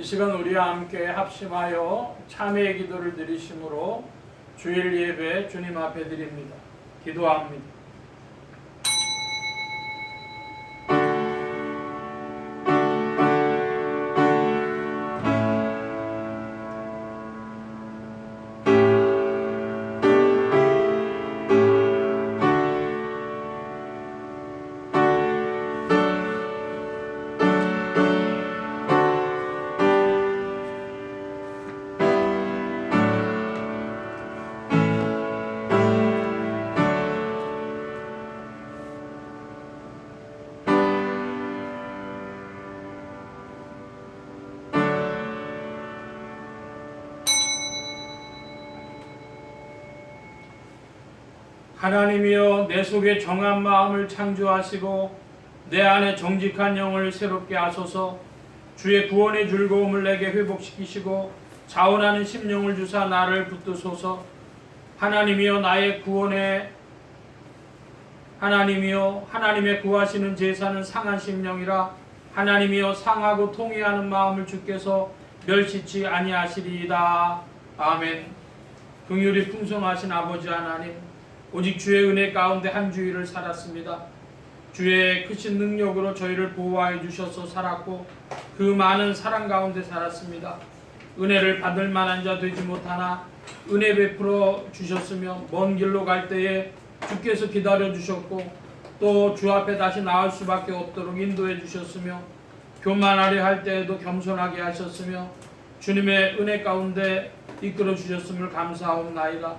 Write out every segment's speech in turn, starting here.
시간 우리와 함께 합심하여 참회의 기도를 드리심으로 주일 예배 주님 앞에 드립니다. 기도합니다. 하나님이여, 내 속에 정한 마음을 창조하시고 내 안에 정직한 영을 새롭게 하소서. 주의 구원의 즐거움을 내게 회복시키시고 자원하는 심령을 주사 나를 붙드소서. 하나님이여, 나의 구원에 하나님이여, 하나님의 구하시는 제사는 상한 심령이라. 하나님이여, 상하고 통회하는 마음을 주께서 멸시치 아니하시리이다. 아멘. 긍휼이 풍성하신 아버지 하나님, 오직 주의 은혜 가운데 한 주일을 살았습니다. 주의 크신 능력으로 저희를 보호하여 주셔서 살았고 그 많은 사랑 가운데 살았습니다. 은혜를 받을 만한 자 되지 못하나 은혜 베풀어 주셨으며, 먼 길로 갈 때에 주께서 기다려 주셨고 또 주 앞에 다시 나올 수밖에 없도록 인도해 주셨으며, 교만하려 할 때에도 겸손하게 하셨으며 주님의 은혜 가운데 이끌어 주셨음을 감사하옵나이다.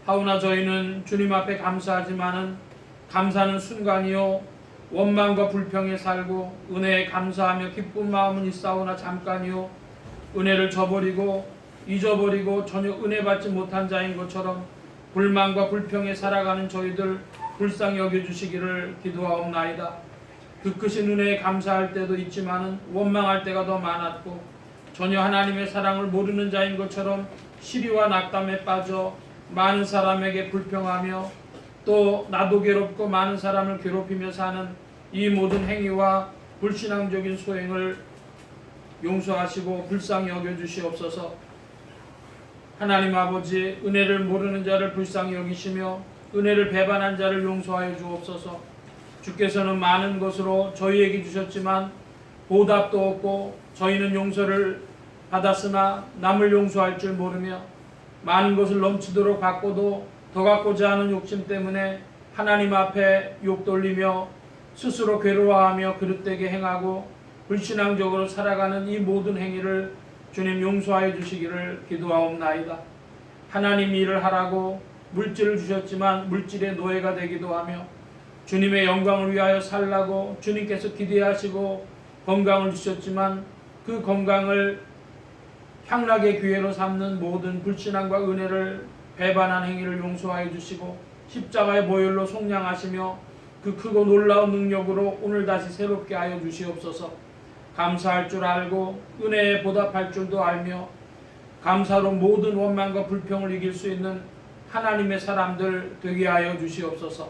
하오나 저희는 주님 앞에 감사하지만은 감사는 순간이요 원망과 불평에 살고, 은혜에 감사하며 기쁜 마음은 있사오나 잠깐이요 은혜를 저버리고 잊어버리고 전혀 은혜 받지 못한 자인 것처럼 불만과 불평에 살아가는 저희들 불쌍히 여겨주시기를 기도하옵나이다. 그 크신 은혜에 감사할 때도 있지만은 원망할 때가 더 많았고, 전혀 하나님의 사랑을 모르는 자인 것처럼 시리와 낙담에 빠져 많은 사람에게 불평하며 또 나도 괴롭고 많은 사람을 괴롭히며 사는 이 모든 행위와 불신앙적인 소행을 용서하시고 불쌍히 여겨주시옵소서. 하나님 아버지, 은혜를 모르는 자를 불쌍히 여기시며 은혜를 배반한 자를 용서하여 주옵소서. 주께서는 많은 것으로 저희에게 주셨지만 보답도 없고, 저희는 용서를 받았으나 남을 용서할 줄 모르며 많은 것을 넘치도록 받고도 더 갖고자 하는 욕심 때문에 하나님 앞에 욕 돌리며 스스로 괴로워하며 그릇되게 행하고 불신앙적으로 살아가는 이 모든 행위를 주님 용서하여 주시기를 기도하옵나이다. 하나님 일을 하라고 물질을 주셨지만 물질의 노예가 되기도 하며, 주님의 영광을 위하여 살라고 주님께서 기대하시고 건강을 주셨지만 그 건강을 향락의 기회로 삼는 모든 불신앙과 은혜를 배반한 행위를 용서하여 주시고 십자가의 보혈로 속량하시며 그 크고 놀라운 능력으로 오늘 다시 새롭게 하여 주시옵소서. 감사할 줄 알고 은혜에 보답할 줄도 알며 감사로 모든 원망과 불평을 이길 수 있는 하나님의 사람들 되게 하여 주시옵소서.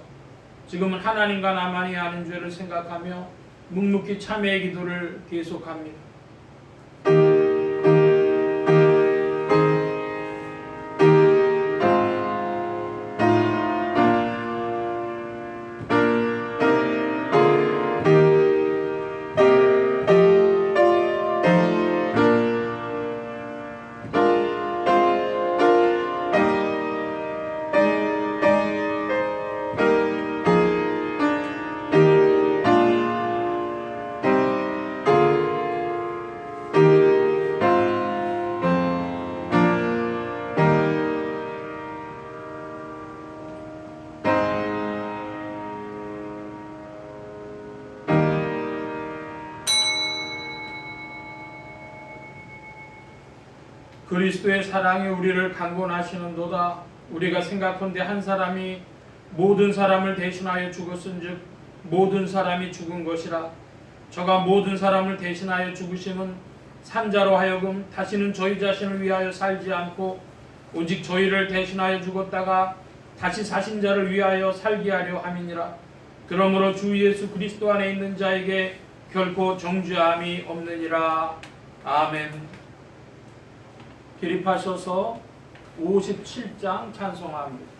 지금은 하나님과 나만이 아는 죄를 생각하며 묵묵히 참회의 기도를 계속합니다. 그리스도의 사랑이 우리를 강권하시는도다. 우리가 생각컨대 한 사람이 모든 사람을 대신하여 죽었은즉 모든 사람이 죽은 것이라. 저가 모든 사람을 대신하여 죽으심은 산자로 하여금 다시는 저희 자신을 위하여 살지 않고 오직 저희를 대신하여 죽었다가 다시 사신 자를 위하여 살게 하려 함이니라. 그러므로 주 예수 그리스도 안에 있는 자에게 결코 정죄함이 없느니라. 아멘. 기립하셔서 57장 찬송합니다.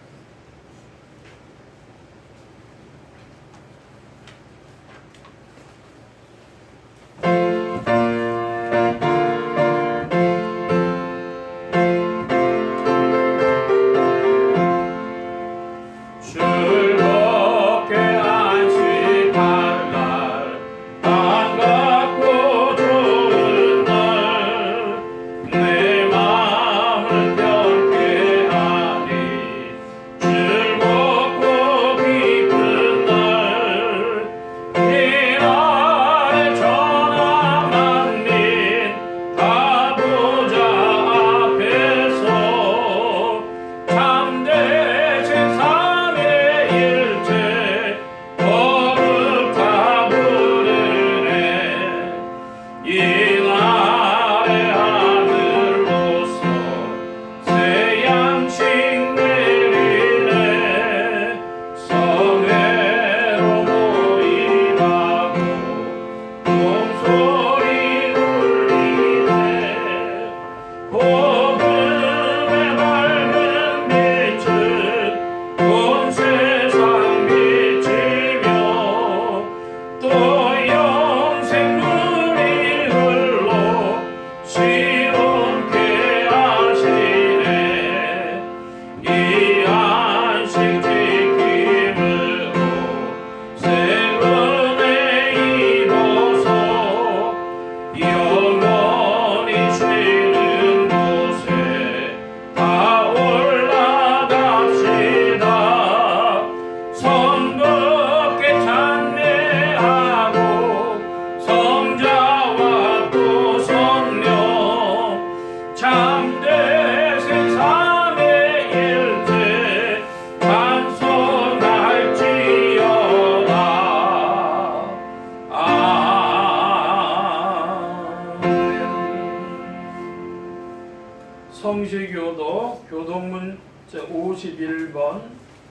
성시교도 교동문 51번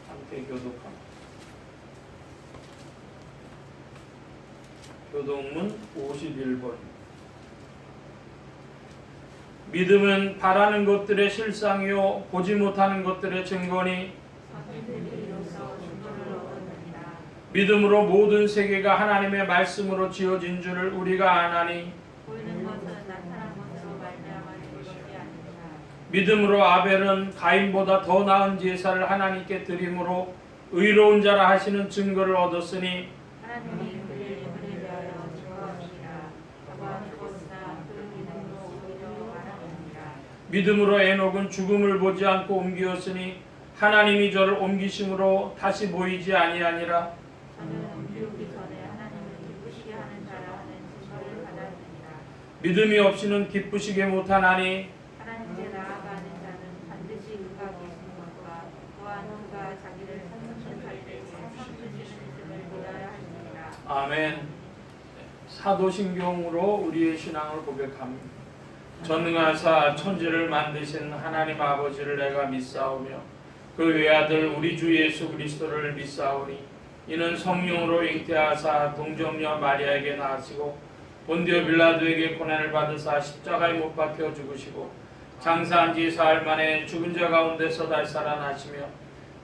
함께 교독합니다. 교동문 51번. 믿음은 바라는 것들의 실상이요 보지 못하는 것들의 증거니 믿음으로 모든 세계가 하나님의 말씀으로 지어진 줄을 우리가 아나니 믿음으로 아벨은 가인보다 더 나은 제사를 하나님께 드림으로 의로운 자라 하시는 증거를 얻었으니 하나님이 그를 예물에 대하여 증거하시니라. 하고 그것으나 그 믿음으로 오히려 말하느니라. 믿음으로 에녹은 죽음을 보지 않고 옮기었으니 하나님이 저를 옮기심으로 다시 보이지 아니하니라. 저는 옮기기 전에 하나님을 기쁘시게 하는 자라 하는 증거를 받았느니라. 믿음이 없이는 기쁘시게 못하나니 하나님께 나아가는 자는 반드시 그가 계신 것과 또한 그가 자기를 선택할 때에 선주시는 있음을 믿어야 하느니라. 아멘. 사도신경으로 우리의 신앙을 고백합니다. 전능하사 천지를 만드신 하나님 아버지를 내가 믿사오며 그 외아들 우리 주 예수 그리스도를 믿사오니 이는 성령으로 잉태하사 동정녀 마리아에게 나으시고 본디오 빌라도에게 고난을 받으사 십자가에 못 박혀 죽으시고 장사한 지 사흘 만에 죽은 자 가운데서 다시 살아나시며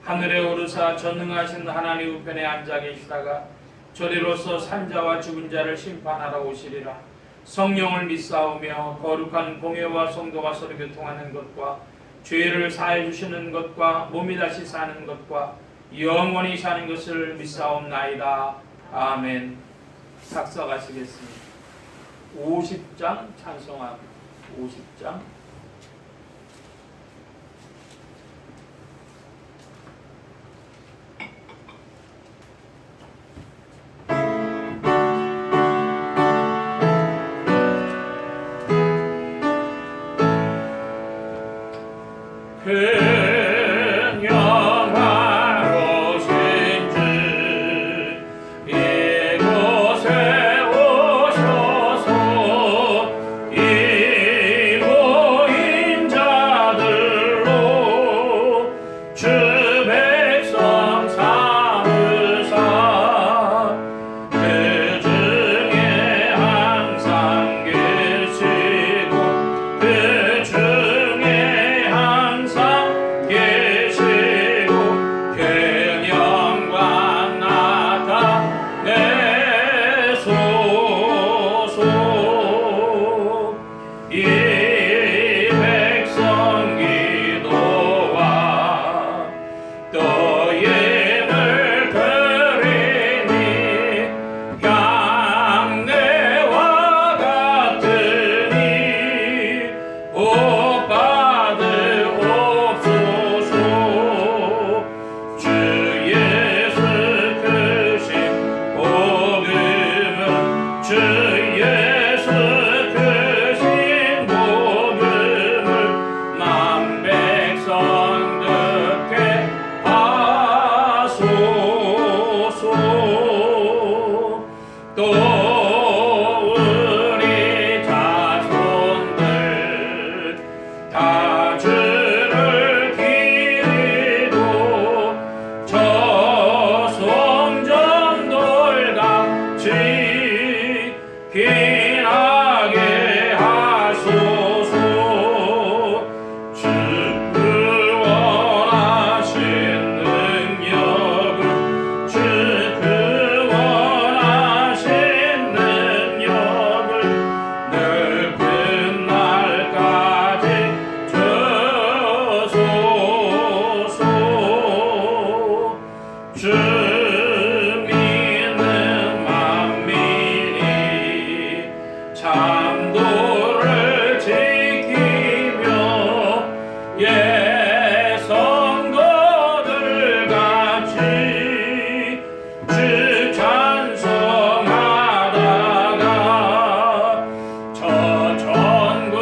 하늘에 오르사 전능하신 하나님 우편에 앉아 계시다가 저리로서 산자와 죽은 자를 심판하러 오시리라. 성령을 믿사오며 거룩한 공회와 성도가 서로 교통하는 것과 죄를 사해 주시는 것과 몸이 다시 사는 것과 영원히 사는 것을 믿사옵나이다. 아멘. 작성하시겠습니다. 50장 찬송합니다. 50장. 이곳에 오셔서 이 감도를 지키며 예 성도들 같이 주 찬송하다가 저 천국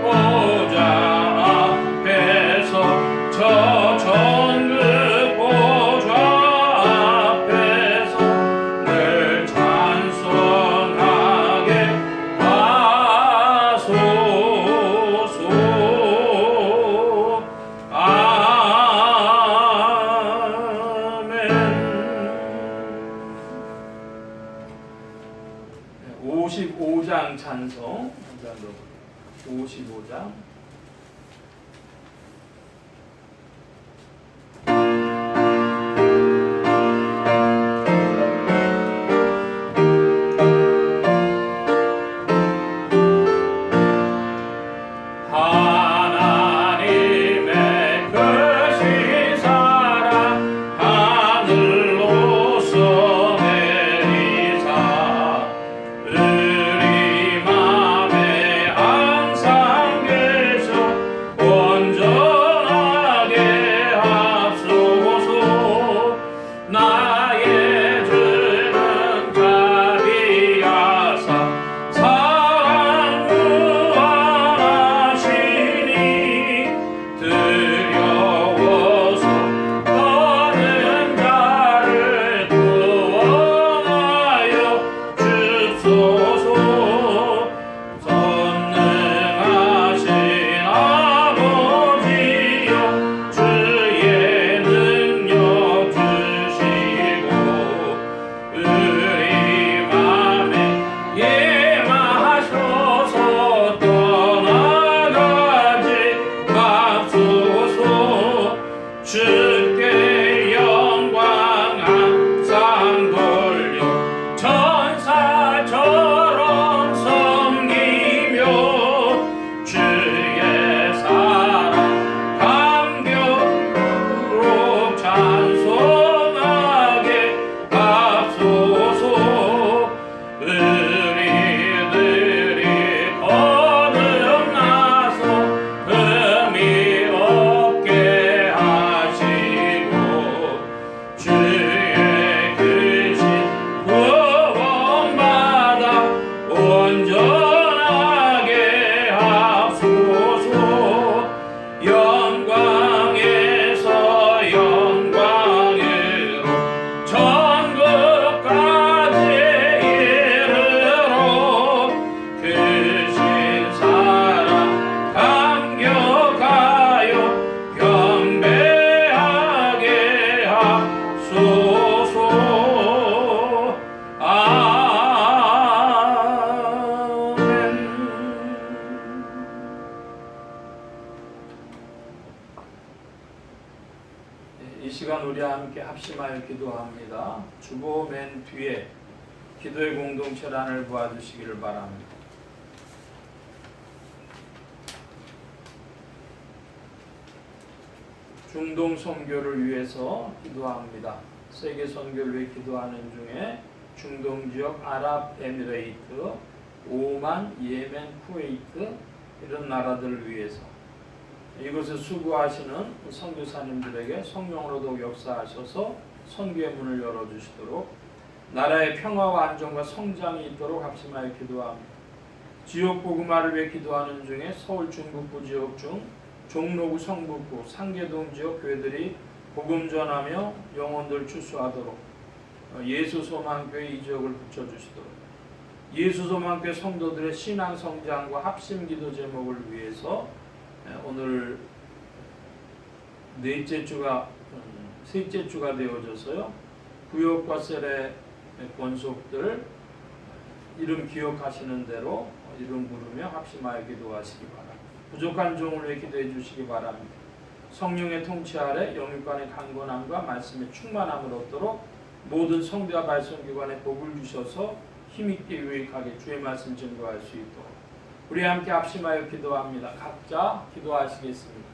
보좌 앞에서 저 천국 보좌 앞에서 늘 찬송하게 하소서. 아멘. 55장 찬송 55장 하나님의 크신 사랑 하늘로서 내리사 우리 맘에 항상 계셔 온전하게 합소서. 나의 죄는 자비하사 사랑 무한하시니 두려워서 떠는 자를 구원하여 주소서. 전능하신 아버지여 주의 능력 주시고 우리 맘에 임하셔서 떠나가지 맙소서. 주께 영광 항상 돌려 천사처럼 섬기며 주의 사랑 감격으로 찬송하게 하소서. 우리들이 거듭나서 흠이 없게 하시고 주의 크신 구원받아 온전하게 하소서. 영광에서 영광으로 천국까지 이르러 크신 사랑 감격하여 경배하게 하소서. 아멘. 이 시간 우리 함께 합심하여 기도합니다. 주보 맨 뒤에 기도의 공동체란을 보아주시기를 바랍니다. 중동 선교를 위해서 기도합니다. 세계 선교를 위해 기도하는 중에 중동 지역 아랍에미레이트, 오만, 예멘, 쿠웨이트 이런 나라들을 위해서 이곳에 수고하시는 선교사님들에게 성령으로도 역사하셔서 선교의 문을 열어주시도록 나라의 평화와 안정과 성장이 있도록 합심하여 기도합니다. 지역 복음화를 위해 기도하는 중에 서울 중북부 지역 중 종로구, 성북구, 상계동 지역 교회들이 복음 전하며 영혼들 추수하도록 예수소망교회 이 지역을 붙여주시도록 예수소망교회 성도들의 신앙 성장과 합심 기도 제목을 위해서 오늘 셋째 주가 되어져서요. 구역과 셀의 권속들 이름 기억하시는 대로 이름 부르며 합심하여 기도하시기 바랍니다. 부족한 종을 위해 기도해 주시기 바랍니다. 성령의 통치 아래 영육간의 강건함과 말씀의 충만함을 얻도록 모든 성대와 발송기관에 복을 주셔서 힘있게 유익하게 주의 말씀 증거할 수 있도록 우리 함께 합심하여 기도합니다. 각자 기도하시겠습니다.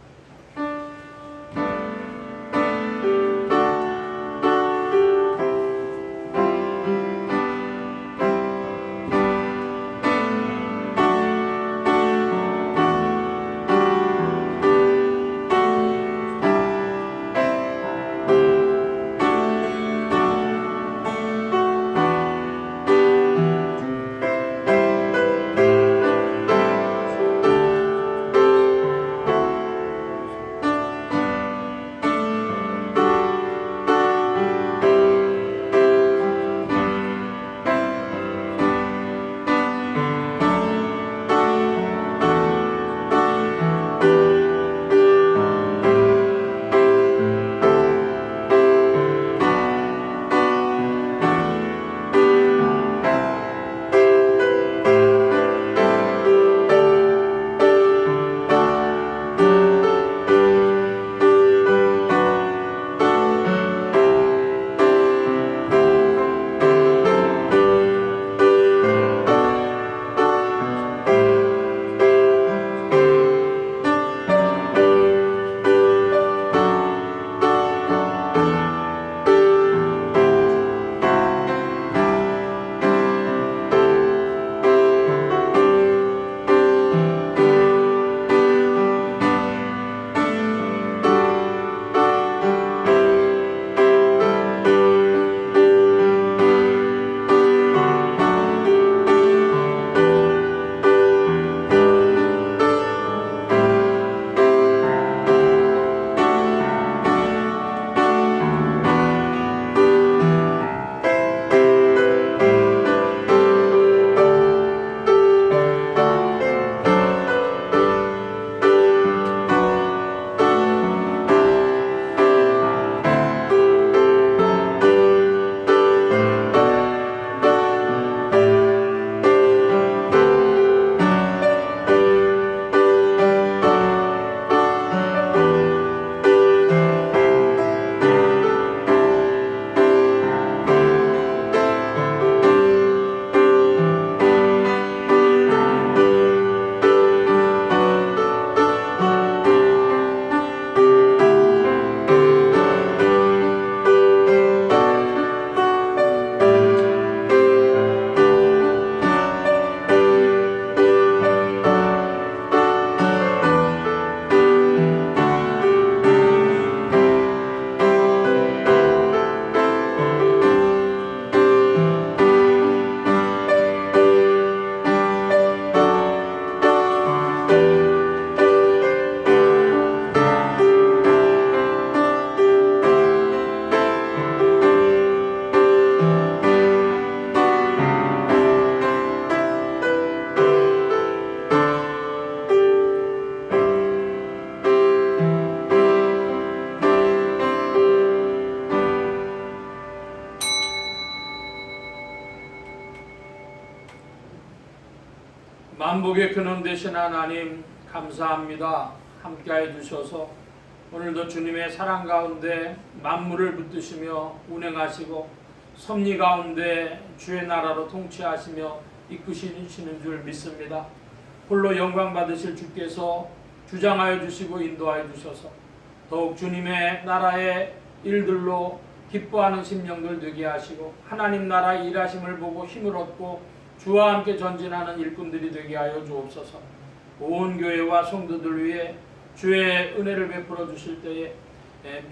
만복의 근원 되신 하나님 감사합니다. 함께해 주셔서 오늘도 주님의 사랑 가운데 만물을 붙드시며 운행하시고 섭리 가운데 주의 나라로 통치하시며 이끄시는 줄 믿습니다. 홀로 영광 받으실 주께서 주장하여 주시고 인도하여 주셔서 더욱 주님의 나라의 일들로 기뻐하는 심령들 되게 하시고 하나님 나라의 일하심을 보고 힘을 얻고 주와 함께 전진하는 일꾼들이 되게 하여 주옵소서. 온 교회와 성도들 위해 주의 은혜를 베풀어 주실 때에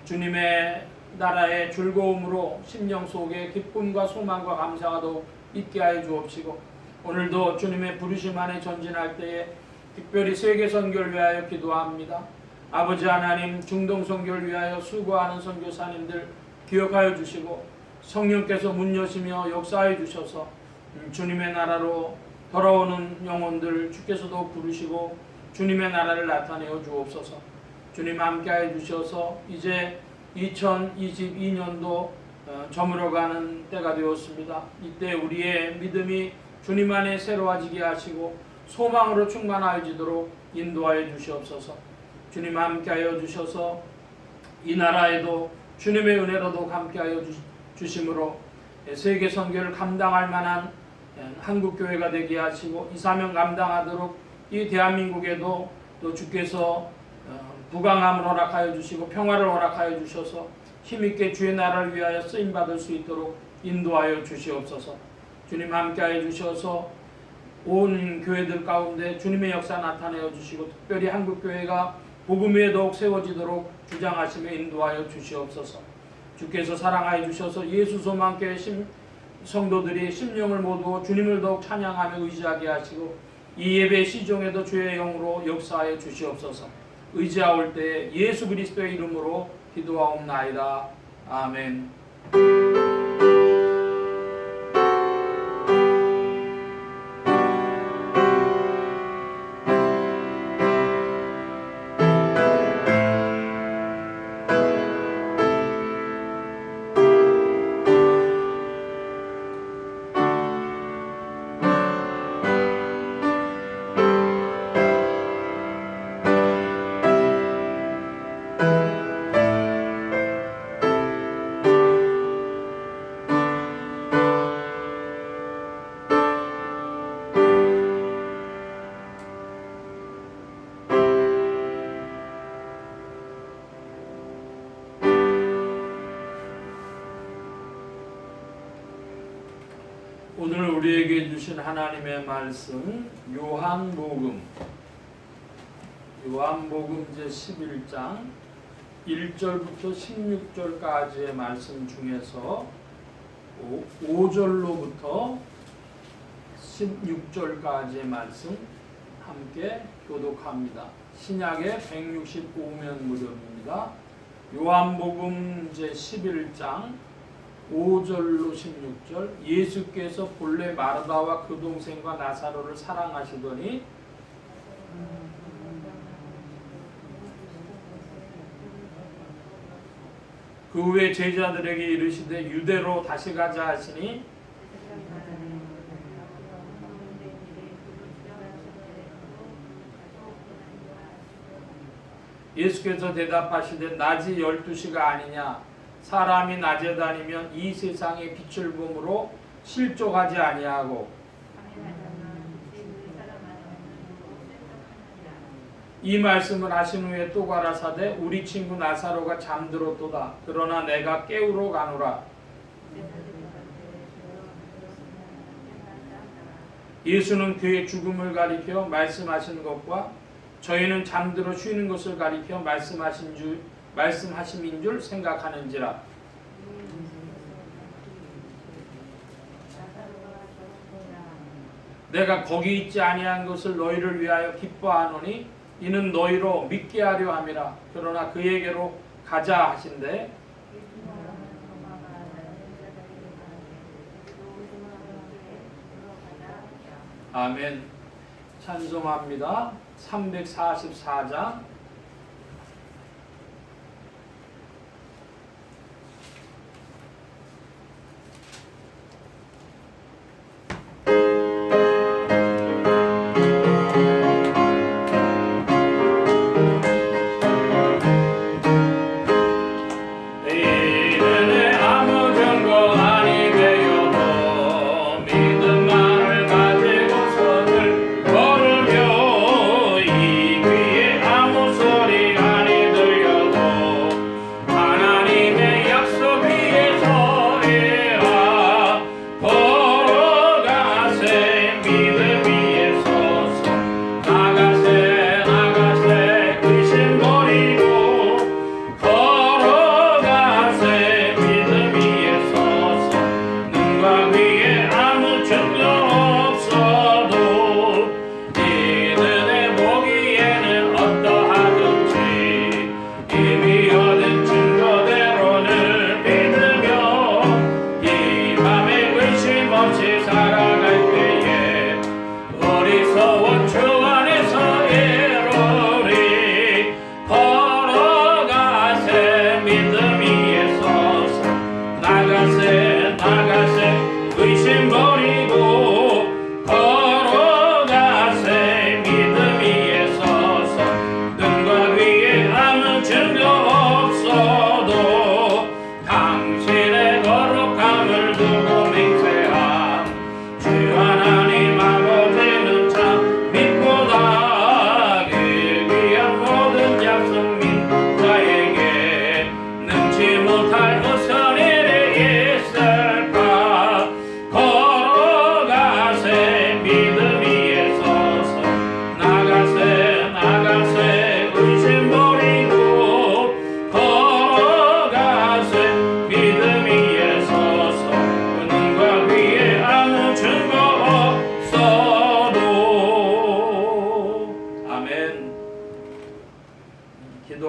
주님의 나라의 즐거움으로 심령 속에 기쁨과 소망과 감사가 더욱 있게 하여 주옵시고 오늘도 주님의 부르심 안에 전진할 때에 특별히 세계 선교를 위하여 기도합니다. 아버지 하나님 중동 선교를 위하여 수고하는 선교사님들 기억하여 주시고 성령께서 문 여시며 역사해 주셔서 주님의 나라로 돌아오는 영혼들 주께서도 부르시고 주님의 나라를 나타내어 주옵소서. 주님 함께해 주셔서 이제 2022년도 저물어가는 때가 되었습니다. 이때 우리의 믿음이 주님 안에 새로워지게 하시고 소망으로 충만하여지도록 인도하여 주시옵소서. 주님 함께하여 주셔서 이 나라에도 주님의 은혜로도 함께하여 주심으로 세계 선교를 감당할 만한 한국교회가 되게 하시고 이 사명 감당하도록 이 대한민국에도 또 주께서 부강함을 허락하여 주시고 평화를 허락하여 주셔서 힘있게 주의 나라를 위하여 쓰임받을 수 있도록 인도하여 주시옵소서. 주님 함께하여 주셔서 온 교회들 가운데 주님의 역사 나타내어 주시고 특별히 한국교회가 복음 위에 더욱 세워지도록 주장하시며 인도하여 주시옵소서. 주께서 사랑하여 주셔서 예수 소망교회 성도들이 심령을 모두어 주님을 더욱 찬양하며 의지하게 하시고 이 예배 시종에도 주의 영으로 역사하여 주시옵소서. 의지하올 때 예수 그리스도의 이름으로 기도하옵나이다. 아멘. 오늘 우리에게 주신 하나님의 말씀 요한복음 제11장 1절부터 16절까지의 말씀 중에서 5절로부터 16절까지의 말씀 함께 교독합니다. 신약의 165면 무렵입니다. 요한복음 제11장 5절로 16절 예수께서 본래 마르다와 그 동생과 나사로를 사랑하시더니 그 후에 제자들에게 이르시되 유대로 다시 가자 하시니 예수께서 대답하시되 낮이 12시가 아니냐 사람이 낮에 다니면 이 세상의 빛을 보므로 실족하지 아니하고 이 말씀을 하신 후에 또 가라사대 우리 친구 나사로가 잠들었도다. 그러나 내가 깨우러 가노라. 예수는 그의 죽음을 가리켜 말씀하신 것과 저희는 잠들어 쉬는 것을 가리켜 말씀하심인 줄 생각하는지라. 내가 거기 있지 아니한 것을 너희를 위하여 기뻐하노니 이는 너희로 믿게 하려 함이라. 그러나 그에게로 가자 하신대 아멘. 찬송합니다. 344장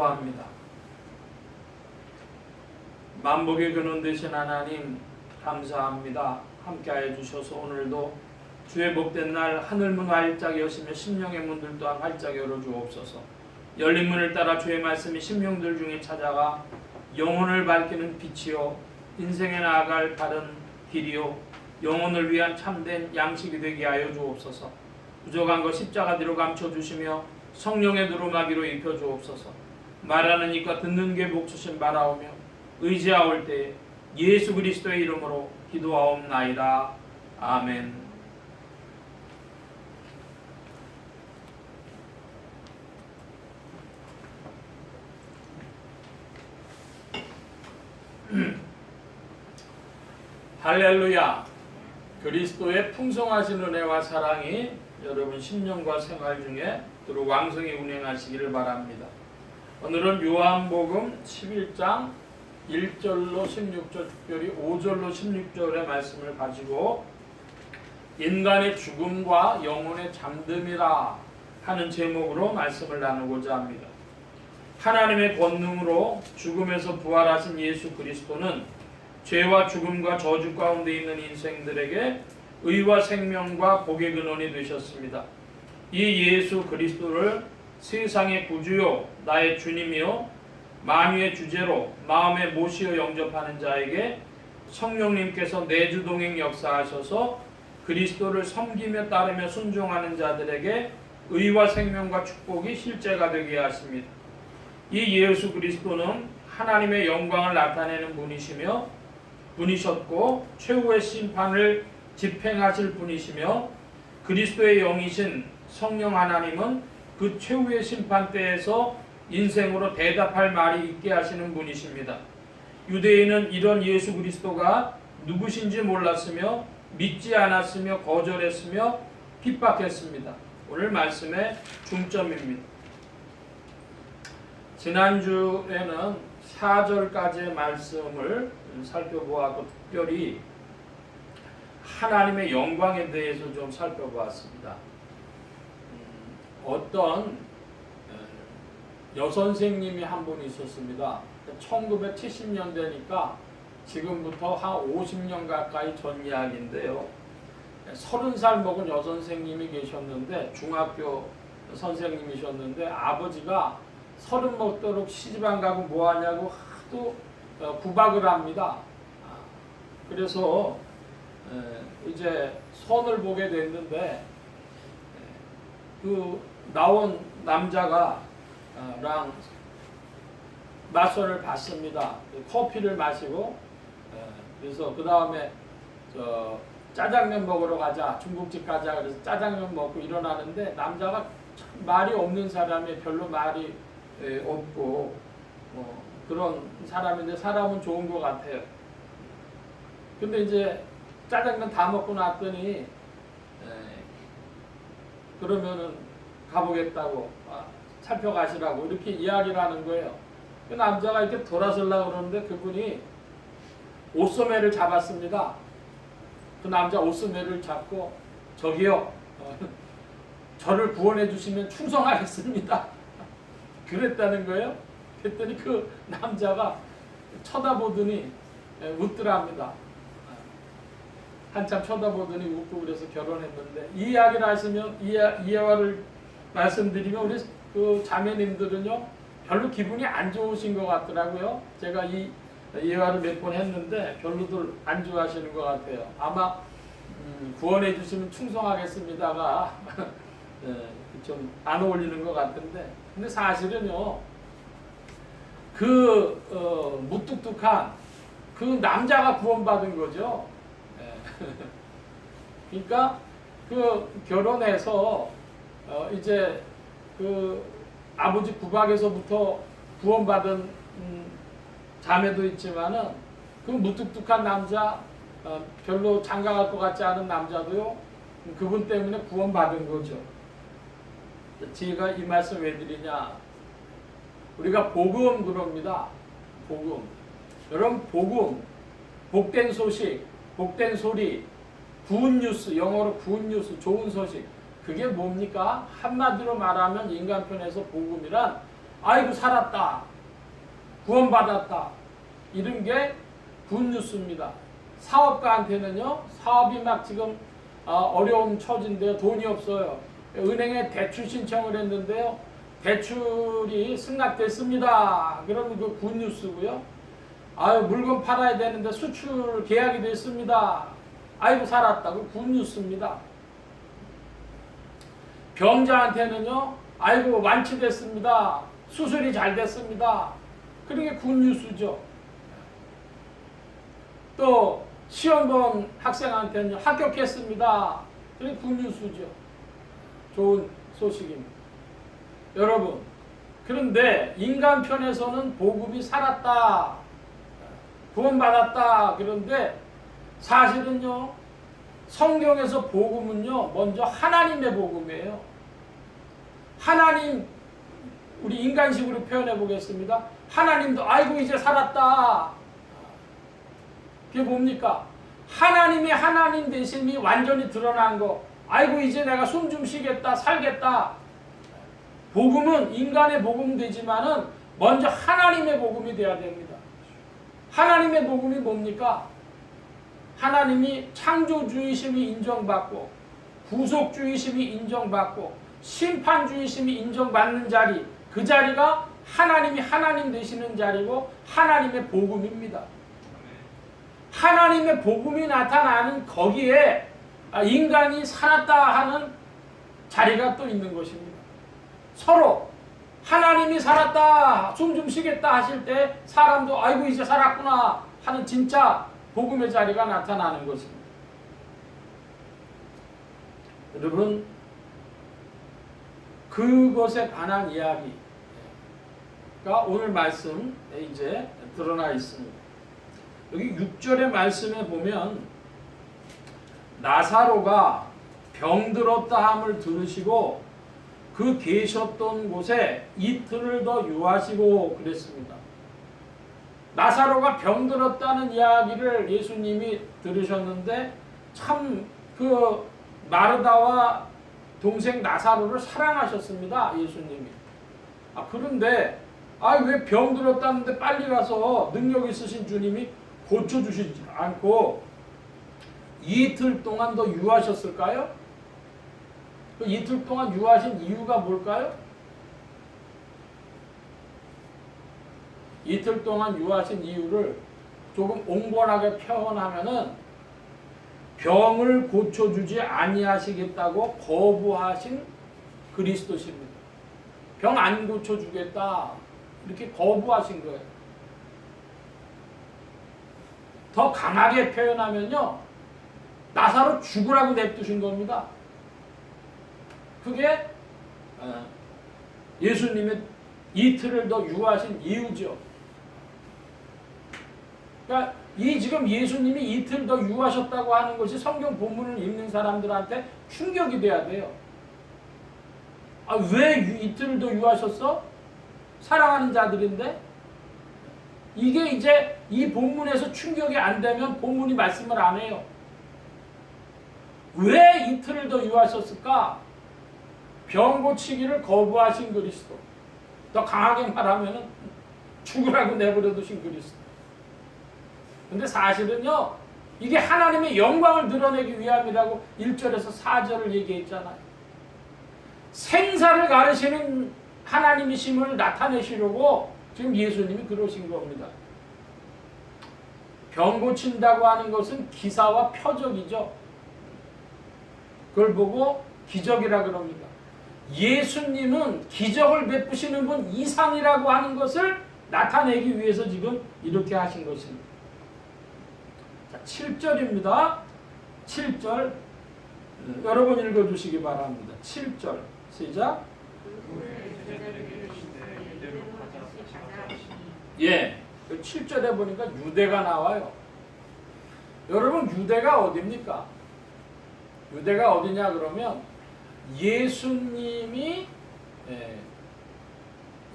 기도합니다. 만복의 근원 되신 하나님 감사합니다. 함께하여 주셔서 오늘도 주의 복된 날 하늘문 활짝 여시며 심령의 문들 또한 활짝 열어주옵소서. 열린 문을 따라 주의 말씀이 심령들 중에 찾아가 영혼을 밝히는 빛이요 인생에 나아갈 바른 길이요 영혼을 위한 참된 양식이 되게 하여 주옵소서. 부족한 것 십자가 뒤로 감춰주시며 성령의 두루마기로 입혀주옵소서. 말하는 이과 듣는 게 복주신 바라오며 의지하올 때에 예수 그리스도의 이름으로 기도하옵나이다. 아멘. 할렐루야. 그리스도의 풍성하신 은혜와 사랑이 여러분 심령과 생활 중에 두루 왕성히 운행하시기를 바랍니다. 오늘은 요한복음 11장 1절로 16절, 특별히 5절로 16절의 말씀을 가지고 인간의 죽음과 영혼의 잠듦이라 하는 제목으로 말씀을 나누고자 합니다. 하나님의 권능으로 죽음에서 부활하신 예수 그리스도는 죄와 죽음과 저주 가운데 있는 인생들에게 의와 생명과 복의 근원이 되셨습니다. 이 예수 그리스도를 세상의 구주요 나의 주님이요 만유의 주제로 마음에 모시어 영접하는 자에게 성령님께서 내주동행 역사하셔서 그리스도를 섬기며 따르며 순종하는 자들에게 의와 생명과 축복이 실제가 되게 하십니다. 이 예수 그리스도는 하나님의 영광을 나타내는 분이셨고 최후의 심판을 집행하실 분이시며 그리스도의 영이신 성령 하나님은 그 최후의 심판 때에서 인생으로 대답할 말이 있게 하시는 분이십니다. 유대인은 이런 예수 그리스도가 누구신지 몰랐으며 믿지 않았으며 거절했으며 핍박했습니다. 오늘 말씀의 중점입니다. 지난주에는 4절까지의 말씀을 살펴보았고 특별히 하나님의 영광에 대해서 좀 살펴보았습니다. 어떤 여선생님이 한 분 있었습니다. 1970년대니까 지금부터 한 50년 가까이 전 이야기인데요. 30살 먹은 여선생님이 계셨는데 중학교 선생님이셨는데 아버지가 30 먹도록 시집 안 가고 뭐 하냐고 하도 구박을 합니다. 그래서 이제 선을 보게 됐는데 그 나온 남자가 랑 맞선을 받습니다. 커피를 마시고 그래서 그 다음에 짜장면 먹으러 가자, 중국집 가자 그래서 짜장면 먹고 일어나는데 남자가 참 말이 없는 사람이 별로 말이 없고 그런 사람인데 사람은 좋은 것 같아요. 근데 이제 짜장면 다 먹고 났더니 그러면은 가보겠다고 살펴가시라고 이렇게 이야기를 하는 거예요. 그 남자가 이렇게 돌아서려고 그러는데 그분이 옷소매를 잡았습니다. 그 남자 옷소매를 잡고 저기요 저를 구원해 주시면 충성하겠습니다. 그랬다는 거예요. 그랬더니 그 남자가 쳐다보더니 웃더랍니다. 한참 쳐다보더니 웃고 그래서 결혼했는데 이 이야기를 하시면 이 예화를 말씀드리면 우리 그 자매님들은요 별로 기분이 안 좋으신 것 같더라고요. 제가 이 예화를 몇 번 했는데 별로들 안 좋아하시는 것 같아요. 아마 구원해 주시면 충성하겠습니다가 좀 안 어울리는 것 같은데 근데 사실은요 그 무뚝뚝한 그 남자가 구원받은 거죠. 그러니까 그 결혼해서 이제 그 아버지 구박에서부터 구원받은 자매도 있지만은 그 무뚝뚝한 남자 별로 장가갈 것 같지 않은 남자도요 그분 때문에 구원받은 거죠. 제가 이 말씀 왜 드리냐 우리가 복음 그럽니다. 복음 여러분 복음 복된 소식 복된 소리 굿뉴스 영어로 굿뉴스 좋은 소식 그게 뭡니까? 한마디로 말하면 인간편에서 복음이란 아이고 살았다, 구원받았다, 이런 게 굿뉴스입니다. 사업가한테는요, 사업이 막 지금 어려운 처지인데요, 돈이 없어요. 은행에 대출 신청을 했는데요, 대출이 승낙됐습니다. 그러면 그 굿뉴스고요. 아유, 물건 팔아야 되는데 수출 계약이 됐습니다. 아이고 살았다, 그 굿뉴스입니다. 병자한테는요, 아이고 완치됐습니다, 수술이 잘 됐습니다. 그게 굿뉴스죠. 또 시험 본 학생한테는 합격했습니다. 그게 굿뉴스죠. 좋은 소식입니다. 여러분, 그런데 인간 편에서는 복음이 살았다, 구원받았다. 그런데 사실은요, 성경에서 복음은요, 먼저 하나님의 복음이에요. 하나님, 우리 인간식으로 표현해 보겠습니다. 하나님도 아이고 이제 살았다. 그게 뭡니까? 하나님이 하나님 되심이 완전히 드러난 거. 아이고 이제 내가 숨 좀 쉬겠다, 살겠다. 복음은 인간의 복음 되지만은 먼저 하나님의 복음이 돼야 됩니다. 하나님의 복음이 뭡니까? 하나님이 창조주의심이 인정받고, 구속주의심이 인정받고, 심판주의심이 인정받는 자리, 그 자리가 하나님이 하나님 되시는 자리고 하나님의 복음입니다. 하나님의 복음이 나타나는 거기에 인간이 살았다 하는 자리가 또 있는 것입니다. 서로 하나님이 살았다, 숨 좀 쉬겠다 하실 때 사람도 아이고 이제 살았구나 하는 진짜 복음의 자리가 나타나는 것입니다. 여러분, 그것에 관한 이야기가 오늘 말씀에 이제 드러나 있습니다. 여기 6절의 말씀에 보면 나사로가 병들었다 함을 들으시고 그 계셨던 곳에 이틀을 더 유하시고 그랬습니다. 나사로가 병들었다는 이야기를 예수님이 들으셨는데 참 그 마르다와 동생 나사로를 사랑하셨습니다. 예수님이. 그런데 왜 병들었다는데 빨리 가서 능력 있으신 주님이 고쳐주시지 않고 이틀 동안 더 유하셨을까요? 그 이틀 동안 유하신 이유가 뭘까요? 이틀 동안 유하신 이유를 조금 옹골하게 표현하면은 병을 고쳐주지 아니하시겠다고 거부하신 그리스도십니다. 병 안 고쳐주겠다 이렇게 거부하신 거예요. 더 강하게 표현하면요, 나사로 죽으라고 냅두신 겁니다. 그게 예수님의 이틀을 더 유하신 이유죠. 그러니까 이 지금 예수님이 이틀 더 유하셨다고 하는 것이 성경 본문을 읽는 사람들한테 충격이 돼야 돼요. 왜 이틀을 더 유하셨어? 사랑하는 자들인데? 이게 이제 이 본문에서 충격이 안 되면 본문이 말씀을 안 해요. 왜 이틀을 더 유하셨을까? 병 고치기를 거부하신 그리스도. 더 강하게 말하면 죽으라고 내버려 두신 그리스도. 근데 사실은요, 이게 하나님의 영광을 드러내기 위함이라고 1절에서 4절을 얘기했잖아요. 생사를 가르시는 하나님이심을 나타내시려고 지금 예수님이 그러신 겁니다. 병 고친다고 하는 것은 기사와 표적이죠. 그걸 보고 기적이라 그럽니다. 예수님은 기적을 베푸시는 분 이상이라고 하는 것을 나타내기 위해서 지금 이렇게 하신 것입니다. 자, 7절입니다. 7절 여러분 읽어주시기 바랍니다. 7절 시작. 예, 7절에 보니까 유대가 나와요. 여러분, 유대가 어디입니까? 유대가 어디냐 그러면 예수님이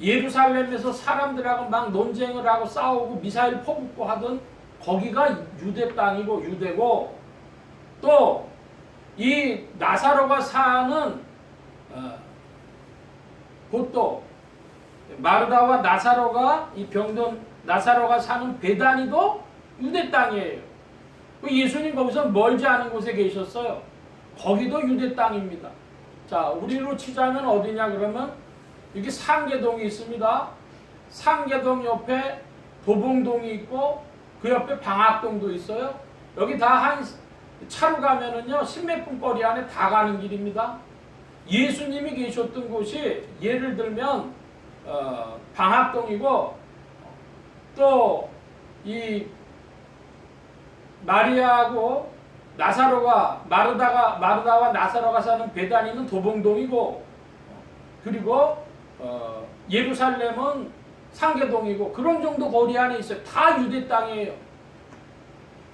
예루살렘에서 사람들하고 막 논쟁을 하고 싸우고 미사일 퍼붓고 하던 거기가 유대 땅이고 유대고, 또 이 나사로가 사는 곳도 마르다와 나사로가 이 병든 나사로가 사는 베다니도 유대 땅이에요. 예수님 거기서 멀지 않은 곳에 계셨어요. 거기도 유대 땅입니다. 자, 우리로 치자면 어디냐 그러면 여기 상계동이 있습니다. 상계동 옆에 도봉동이 있고 그 옆에 방학동도 있어요. 여기 다 한 차로 가면은요 10몇 분 거리 안에 다 가는 길입니다. 예수님이 계셨던 곳이 예를 들면 방학동이고 또 이 마리아하고 나사로가 마르다와 나사로가 사는 베다니는 도봉동이고 그리고 예루살렘은 상계동이고 그런 정도 거리 안에 있어요. 다 유대 땅이에요.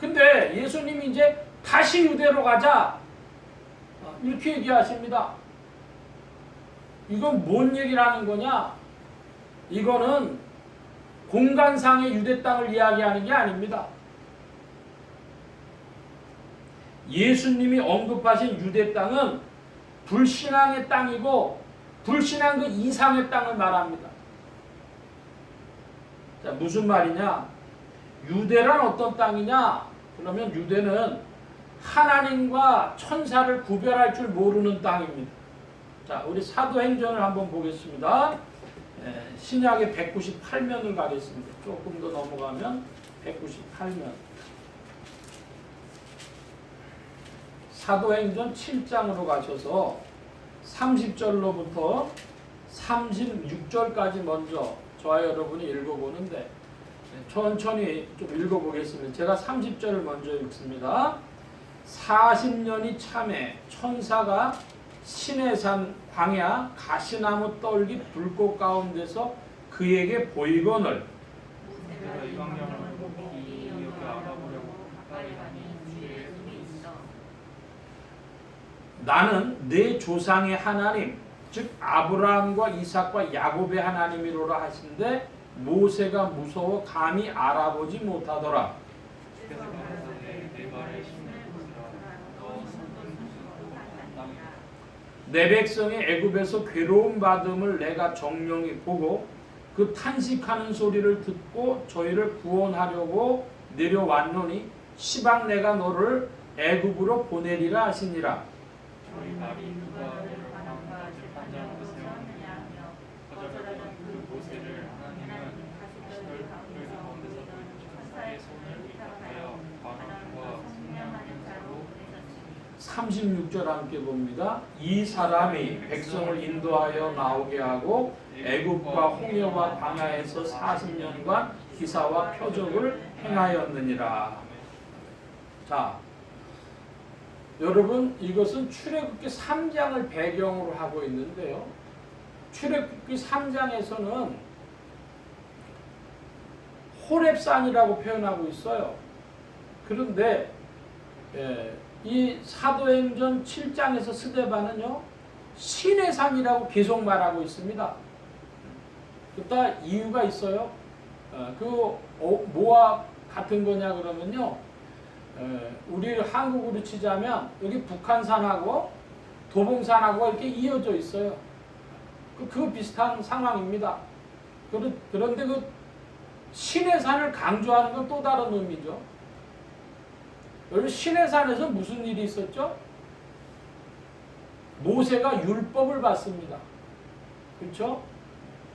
근데 예수님이 이제 다시 유대로 가자 이렇게 얘기하십니다. 이건 뭔 얘기를 하는 거냐? 이거는 공간상의 유대 땅을 이야기하는 게 아닙니다. 예수님이 언급하신 유대 땅은 불신앙의 땅이고 불신앙 그 이상의 땅을 말합니다. 자, 무슨 말이냐? 유대란 어떤 땅이냐? 그러면 유대는 하나님과 천사를 구별할 줄 모르는 땅입니다. 자, 우리 사도행전을 한번 보겠습니다. 신약의 198면을 가겠습니다. 조금 더 넘어가면 198면. 사도행전 7장으로 가셔서 30절로부터 36절까지 먼저 저와 여러분이 읽어보는데 천천히 좀 읽어보겠습니다. 제가 30절을 먼저 읽습니다. 40년이 참에 천사가 시내산 광야 가시나무 떨기 불꽃 가운데서 그에게 보이거늘 모세가 이방령을 보고 이 여기 알아보려고 가까이 가니 주의 손이 있어. 나는 내 조상의 하나님 즉 아브라함과 이삭과 야곱의 하나님이로라 하신데 모세가 무서워 감히 알아보지 못하더라. 내 백성이 애굽에서 괴로움 받음을 내가 정령히 보고 그 탄식하는 소리를 듣고 저희를 구원하려고 내려왔노니 시방 내가 너를 애굽으로 보내리라 하시니라. 저희 말이 누가 너를 하나님과 재판장으로 세웠느냐 하며 거절하던 그 모세를 하나님은 가시떨기 가운데서 보이던 천사의 손을 의탁하여 바람과 승냥하는 자로 보내셨으니 36절 함께 봅니다. 이 사람이 백성을 인도하여 나오게 하고 애굽과 홍해와 광야에서 40년간 기사와 표적을 행하였느니라. 자, 여러분 이것은 출애굽기 3장을 배경으로 하고 있는데요. 출애굽기 3장에서는 호렙산이라고 표현하고 있어요. 그런데 이 사도행전 7장에서 스데반은요 시내산이라고 계속 말하고 있습니다. 그다 이유가 있어요. 뭐와 같은 거냐 그러면요, 우리 한국으로 치자면 여기 북한산하고 도봉산하고 이렇게 이어져 있어요. 그 비슷한 상황입니다. 그런데 그 시내산을 강조하는 건 또 다른 의미죠. 여기 시내산에서 무슨 일이 있었죠? 모세가 율법을 받습니다. 그렇죠?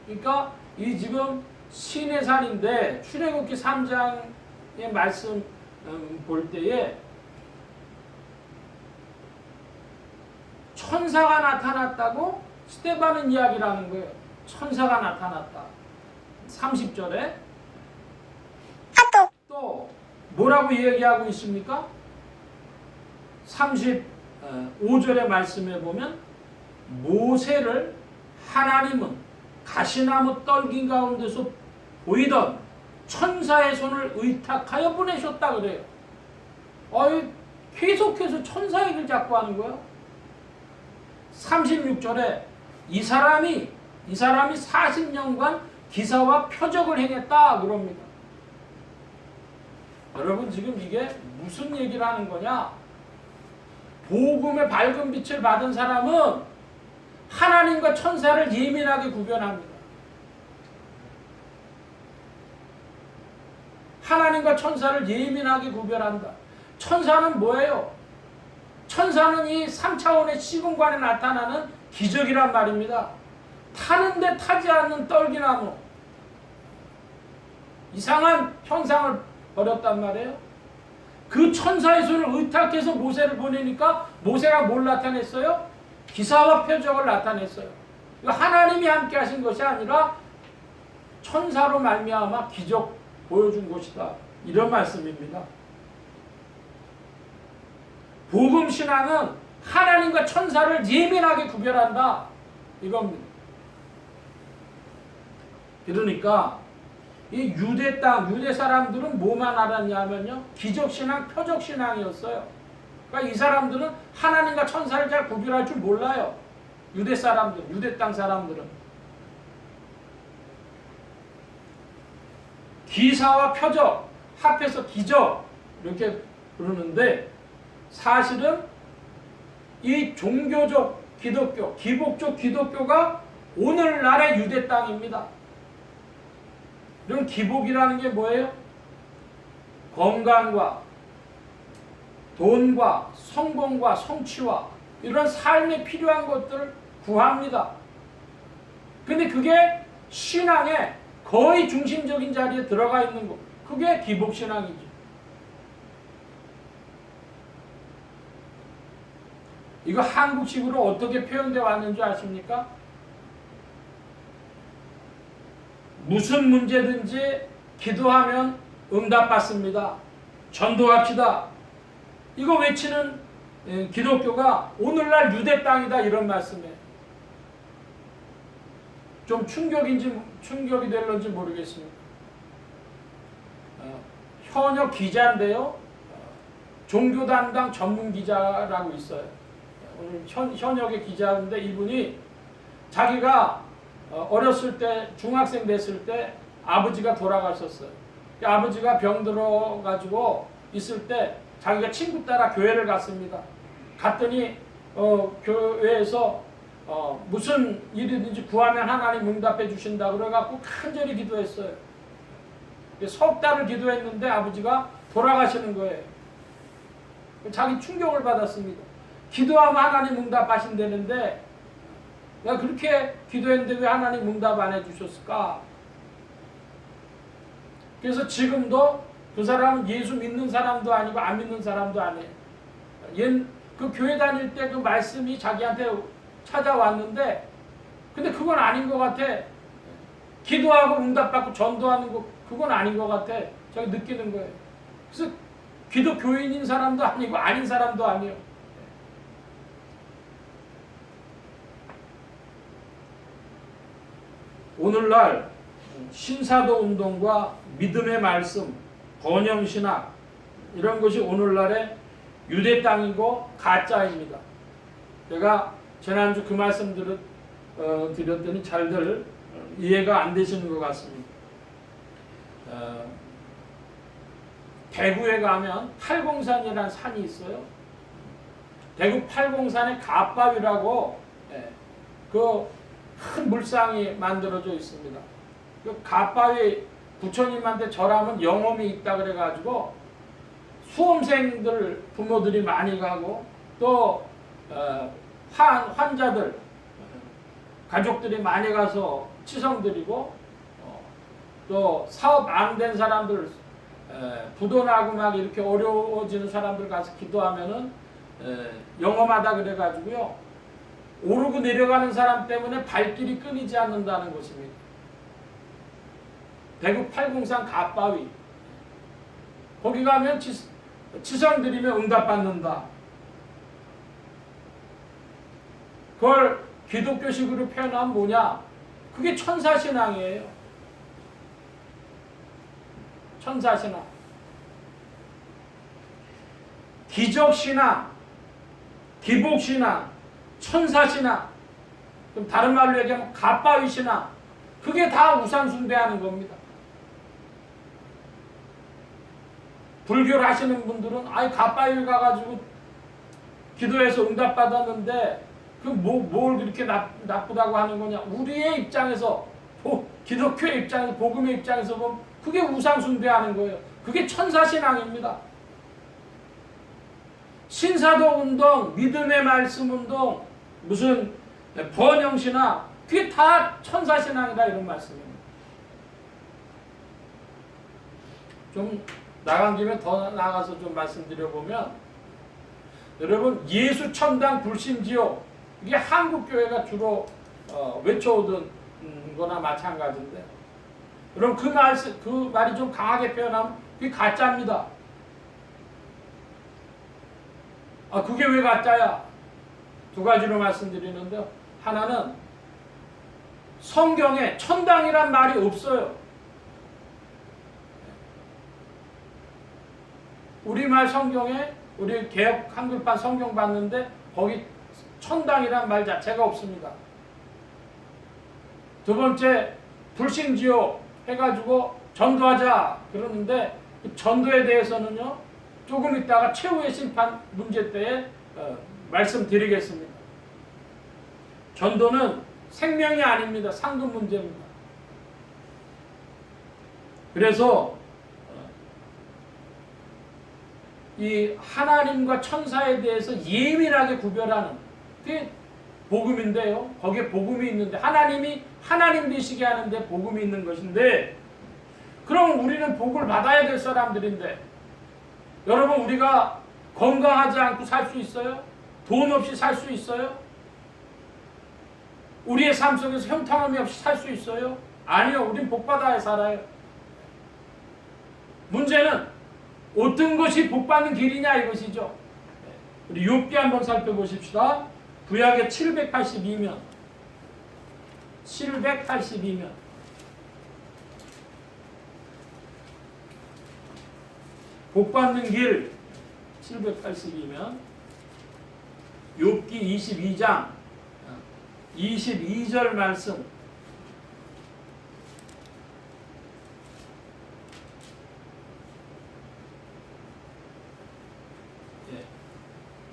그러니까 이 지금 시내산인데 출애굽기 3장의 말씀 볼 때에 천사가 나타났다고 스데반은 이야기를 하는 거예요. 천사가 나타났다. 30절에 또 뭐라고 얘기하고 있습니까? 35절의 말씀에 보면 모세를 하나님은 가시나무 떨기 가운데서 보이던 천사의 손을 의탁하여 보내셨다 그래요. 계속해서 천사 얘기를 자꾸 하는 거예요. 36절에 이 사람이 40년간 기사와 표적을 행했다 그럽니다. 여러분 지금 이게 무슨 얘기를 하는 거냐? 복음의 밝은 빛을 받은 사람은 하나님과 천사를 예민하게 구별합니다. 하나님과 천사를 예민하게 구별한다. 천사는 뭐예요? 천사는 이 3차원의 시공간에 나타나는 기적이란 말입니다. 타는데 타지 않는 떨기나무. 이상한 형상을 벌였단 말이에요. 그 천사의 손을 의탁해서 모세를 보내니까 모세가 뭘 나타냈어요? 기사와 표적을 나타냈어요. 이거 하나님이 함께 하신 것이 아니라 천사로 말미암아 기적 보여준 것이다. 이런 말씀입니다. 복음신앙은 하나님과 천사를 예민하게 구별한다. 이겁니다. 그러니까 이 유대 땅, 유대 사람들은 뭐만 알았냐면요, 기적신앙, 표적신앙이었어요. 그러니까 이 사람들은 하나님과 천사를 잘 구별할 줄 몰라요. 유대 사람들, 유대 땅 사람들은. 기사와 표적, 합해서 기적 이렇게 부르는데, 사실은 이 종교적 기독교, 기복적 기독교가 오늘날의 유대 땅입니다. 그럼 기복이라는 게 뭐예요? 건강과 돈과 성공과 성취와 이런 삶에 필요한 것들을 구합니다. 근데 그게 신앙의 거의 중심적인 자리에 들어가 있는 것. 그게 기복신앙이지. 이거 한국식으로 어떻게 표현되어 왔는지 아십니까? 무슨 문제든지 기도하면 응답받습니다. 전도합시다. 이거 외치는 기독교가 오늘날 유대 땅이다, 이런 말씀이에요. 좀 충격이 될런지 모르겠습니다. 현역 기자인데요. 종교 담당 전문 기자라고 있어요. 오늘 현역의 기자인데 이분이 자기가 어렸을 때, 중학생 됐을 때 아버지가 돌아가셨어요. 아버지가 병들어가지고 있을 때 자기가 친구 따라 교회를 갔습니다. 갔더니 교회에서 무슨 일이든지 구하면 하나님 응답해 주신다 그래갖고 간절히 기도했어요. 석 달을 기도했는데 아버지가 돌아가시는 거예요. 자기 충격을 받았습니다. 기도하면 하나님 응답하신다는데 내가 그렇게 기도했는데 왜 하나님 응답 안 해주셨을까? 그래서 지금도 그 사람은 예수 믿는 사람도 아니고 안 믿는 사람도 아니에요. 그 교회 다닐 때 그 말씀이 자기한테 찾아왔는데 근데 그건 아닌 것 같아. 기도하고 응답받고 전도하는 거 그건 아닌 것 같아. 자기 느끼는 거예요. 그래서 기독교인인 사람도 아니고 아닌 사람도 아니에요. 오늘날 신사도 운동과 믿음의 말씀, 번영신학 이런 것이 오늘날의 유대 땅이고 가짜입니다. 제가 지난주 그 말씀 드렸더니 잘들 이해가 안 되시는 것 같습니다. 대구에 가면 팔공산이라는 산이 있어요. 대구 팔공산에 갓바위라고 그 큰 물상이 만들어져 있습니다. 그 갓바위 부처님한테 절하면 영험이 있다 그래가지고 수험생들 부모들이 많이 가고 또 환자들 가족들이 많이 가서 치성드리고 또 사업 안 된 사람들 부도나고 막 이렇게 어려워지는 사람들 가서 기도하면은 영험하다 그래가지고요. 오르고 내려가는 사람 때문에 발길이 끊이지 않는다는 것입니다. 대구 팔공산 갓바위. 거기 가면 치성 드리면 응답받는다. 그걸 기독교식으로 표현하면 뭐냐? 그게 천사신앙이에요. 천사신앙. 기적신앙, 기복신앙, 천사신앙, 그럼 다른 말로 얘기하면 갓바위신앙, 그게 다 우상숭배하는 겁니다. 불교를 하시는 분들은 갓바위 가가지고 기도해서 응답받았는데 뭘 그렇게 나쁘다고 하는 거냐? 우리의 입장에서 기독교의 입장에서 복음의 입장에서 보면 그게 우상숭배하는 거예요. 그게 천사신앙입니다. 신사도 운동, 믿음의 말씀 운동, 무슨 번영신학, 그게 다 천사신앙이다 이런 말씀입니다. 좀 나간 김에 더 나가서 좀 말씀드려보면, 여러분 예수 천당 불신지옥, 이게 한국교회가 주로 외쳐오던 거나 마찬가지인데, 여러분 그 말이 좀 강하게 표현하면 그게 가짜입니다. 그게 왜 가짜야? 두 가지로 말씀드리는데요. 하나는 성경에 천당이란 말이 없어요. 우리말 성경에, 우리 개역 한글판 성경 봤는데 거기 천당이란 말 자체가 없습니다. 두 번째, 불신지옥 해가지고 전도하자 그러는데, 그 전도에 대해서는요 조금 있다가 최후의 심판 문제 때에 말씀드리겠습니다. 전도는 생명이 아닙니다. 상급 문제입니다. 그래서 이 하나님과 천사에 대해서 예민하게 구별하는 그게 복음인데요. 거기에 복음이 있는데, 하나님이 하나님 되시게 하는데 복음이 있는 것인데, 그럼 우리는 복을 받아야 될 사람들인데, 여러분 우리가 건강하지 않고 살 수 있어요? 돈 없이 살 수 있어요? 우리의 삶 속에서 형통함이 없이 살 수 있어요? 아니요. 우린 복받아야 살아요. 문제는 어떤 것이 복받는 길이냐 이것이죠. 우리 욥기 한번 살펴보십시다. 구약의 782면 복받는 길 782면 욥기 22장 22절 말씀,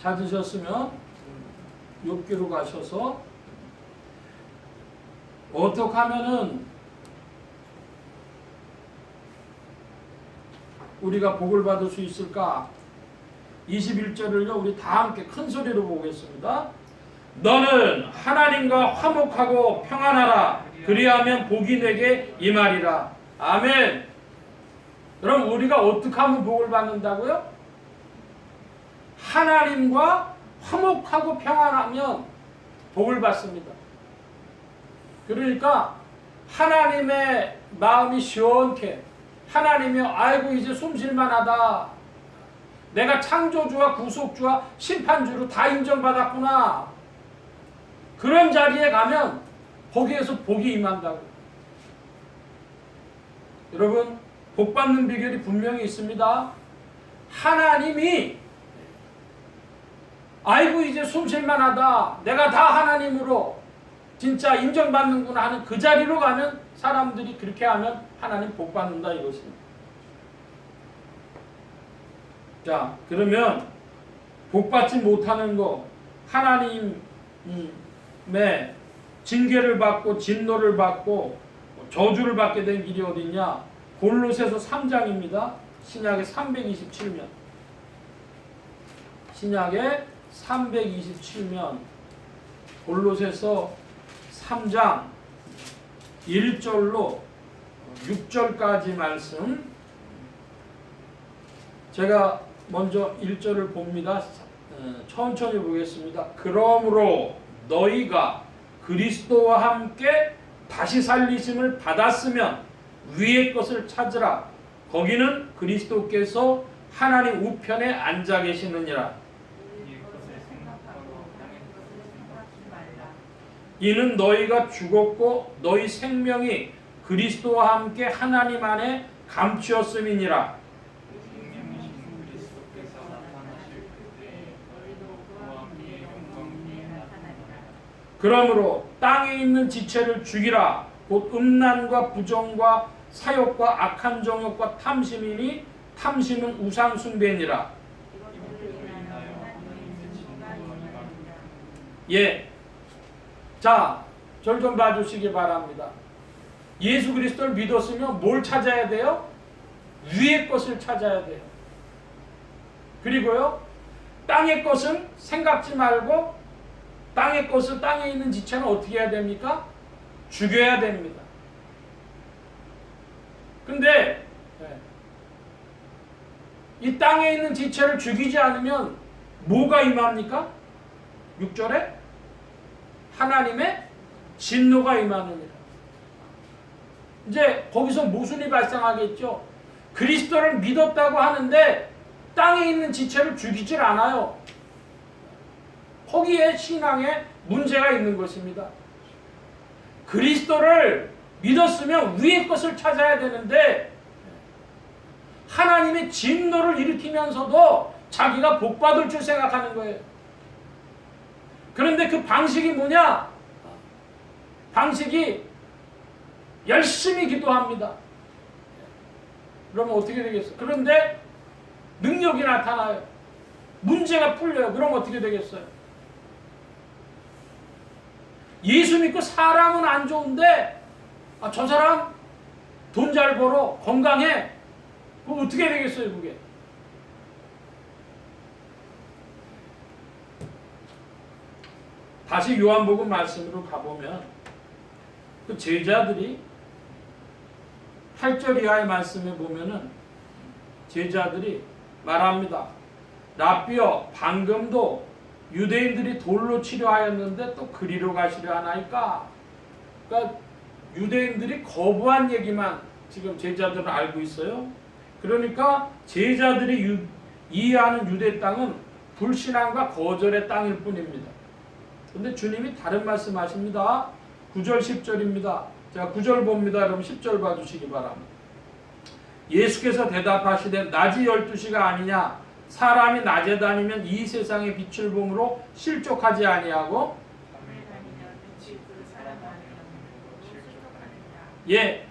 찾으셨으면 욥기로 가셔서 어떻게 하면은 우리가 복을 받을 수 있을까? 21절을요 우리 다 함께 큰 소리로 보겠습니다. 너는 하나님과 화목하고 평안하라. 그리하면 복이 내게 임하리라. 아멘. 그럼 우리가 어떻게 하면 복을 받는다고요? 하나님과 화목하고 평안하면 복을 받습니다. 그러니까 하나님의 마음이 시원케, 하나님이 아이고 이제 숨쉴만하다, 내가 창조주와 구속주와 심판주로 다 인정받았구나, 그런 자리에 가면 거기에서 복이 임한다고. 여러분 복 받는 비결이 분명히 있습니다. 하나님이 아이고 이제 숨쉴만하다, 내가 다 하나님으로 진짜 인정받는구나 하는 그 자리로 가면, 사람들이 그렇게 하면 하나님 복 받는다 이것입니다. 자, 그러면 복 받지 못하는 거, 하나님의 징계를 받고 진노를 받고 저주를 받게 된 길이 어디냐? 골로새서 3장입니다. 신약의 327면, 신약의 327면 골로새서 3장 1절로 6절까지 말씀, 제가 먼저 1절을 봅니다. 천천히 보겠습니다. 그러므로 너희가 그리스도와 함께 다시 살리심을 받았으면 위의 것을 찾으라. 거기는 그리스도께서 하나님 우편에 앉아 계시느니라. 이는 너희가 죽었고 너희 생명이 그리스도와 함께 하나님 안에 감추었음이니라. 그러므로 땅에 있는 지체를 죽이라. 곧 음란과 부정과 사욕과 악한 정욕과 탐심이니 탐심은 우상 숭배니라. 예. 자, 절 좀 봐주시기 바랍니다. 예수 그리스도를 믿었으면 뭘 찾아야 돼요? 위의 것을 찾아야 돼요. 그리고요, 땅의 것은 생각지 말고 땅의 것을, 땅에 있는 지체는 어떻게 해야 됩니까? 죽여야 됩니다. 근데 이 땅에 있는 지체를 죽이지 않으면 뭐가 임합니까? 6절에 하나님의 진노가 임하느니라. 이제 거기서 모순이 발생하겠죠. 그리스도를 믿었다고 하는데 땅에 있는 지체를 죽이질 않아요. 거기에 신앙에 문제가 있는 것입니다. 그리스도를 믿었으면 위의 것을 찾아야 되는데 하나님의 진노를 일으키면서도 자기가 복받을 줄 생각하는 거예요. 그런데 그 방식이 뭐냐? 방식이 열심히 기도합니다. 그러면 어떻게 되겠어요? 그런데 능력이 나타나요. 문제가 풀려요. 그럼 어떻게 되겠어요? 예수 믿고 사람은 안 좋은데 저 사람 돈 잘 벌어, 건강해. 그럼 어떻게 되겠어요, 그게? 다시 요한복음 말씀으로 가보면 그 제자들이 8절 이하의 말씀에 보면은 제자들이 말합니다. 라삐여, 방금도 유대인들이 돌로 치려 하였는데 또 그리로 가시려 하나이까? 그러니까 유대인들이 거부한 얘기만 지금 제자들은 알고 있어요. 그러니까 제자들이 이해하는 유대 땅은 불신앙과 거절의 땅일 뿐입니다. 근데 주님이 다른 말씀 하십니다. 9절 10절입니다. 자, 9절 봅니다. 여러분 10절 봐주시기 바랍니다. 예수께서 대답하시되 낮이 12시가 아니냐? 사람이 낮에 다니면 이 세상의 빛을 보므로 실족하지 아니하고 예,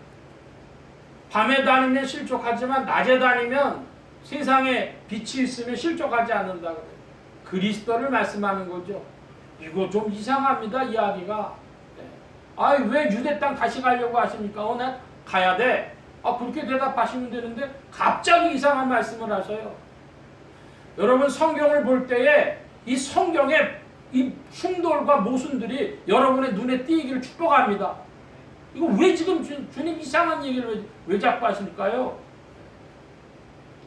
밤에 다니면 실족하지만 낮에 다니면 세상에 빛이 있으면 실족하지 않는다 그래요. 그리스도를 말씀하는 거죠. 이거 좀 이상합니다, 이야기가. 왜 유대 땅 다시 가려고 하십니까? 나 가야 돼. 그렇게 대답하시면 되는데 갑자기 이상한 말씀을 하셔요. 여러분 성경을 볼 때에 이 성경의 이 흉돌과 모순들이 여러분의 눈에 띄기를 축복합니다. 이거 왜 지금 주님 이상한 얘기를 왜 자꾸 하실까요?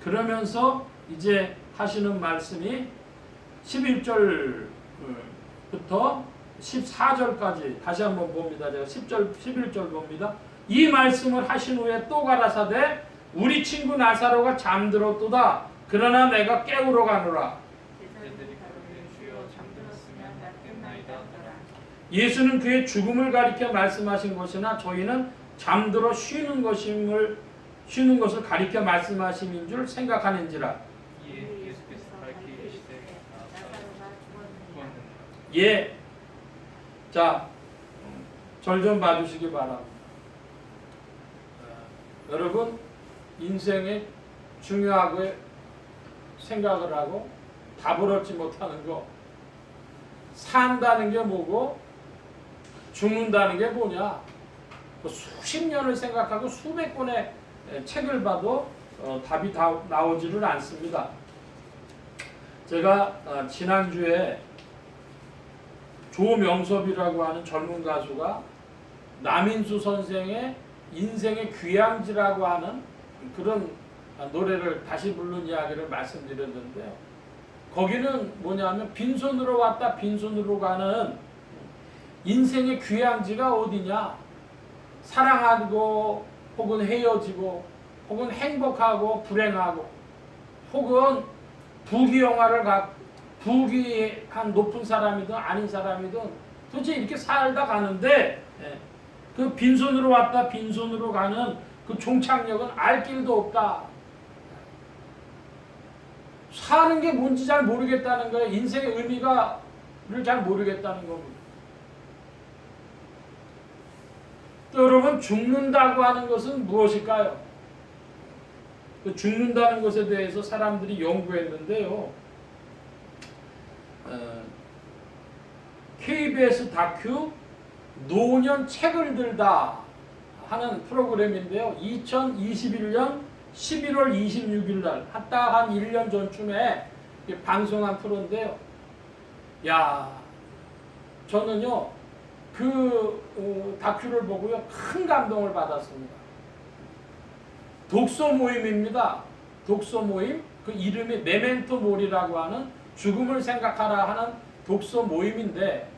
그러면서 이제 하시는 말씀이 11절부터 14절까지 다시 한번 봅니다. 제가 10절, 11절 봅니다. 이 말씀을 하신 후에 또 가라사대 우리 친구 나사로가 잠들었도다. 그러나 내가 깨우러 가노라. 예수는 그의 죽음을 가리켜 말씀하신 것이나 저희는 잠들어 쉬는 것을 가리켜 말씀하신 줄 생각하는지라. 예. 자, 절 좀 봐주시기 바랍니다. 여러분 인생에 중요하게 생각을 하고 답을 얻지 못하는 거, 산다는 게 뭐고 죽는다는 게 뭐냐, 수십 년을 생각하고 수백 권의 책을 봐도 답이 다 나오지를 않습니다. 제가 지난주에 조명섭이라고 하는 젊은 가수가 남인수 선생의 인생의 귀향지라고 하는 그런 노래를 다시 부른 이야기를 말씀드렸는데요. 거기는 뭐냐면 빈손으로 왔다 빈손으로 가는 인생의 귀향지가 어디냐? 사랑하고 혹은 헤어지고 혹은 행복하고 불행하고 혹은 부귀한 높은 사람이든 아닌 사람이든 도대체 이렇게 살다 가는데 그 빈손으로 왔다 빈손으로 가는 그 종착역은 알 길도 없다. 사는 게 뭔지 잘 모르겠다는 거예요. 인생의 의미를 잘 모르겠다는 겁니다. 또 여러분 죽는다고 하는 것은 무엇일까요? 그 죽는다는 것에 대해서 사람들이 연구했는데요. KBS 다큐 노년 책을 들다 하는 프로그램인데요. 2021년 11월 26일 날 딱 한 1년 전쯤에 방송한 프로인데요. 야, 저는요 그 다큐를 보고요 큰 감동을 받았습니다. 독서 모임입니다. 독서 모임. 그 이름이 메멘토 모리라고 하는 죽음을 생각하라 하는 독서 모임인데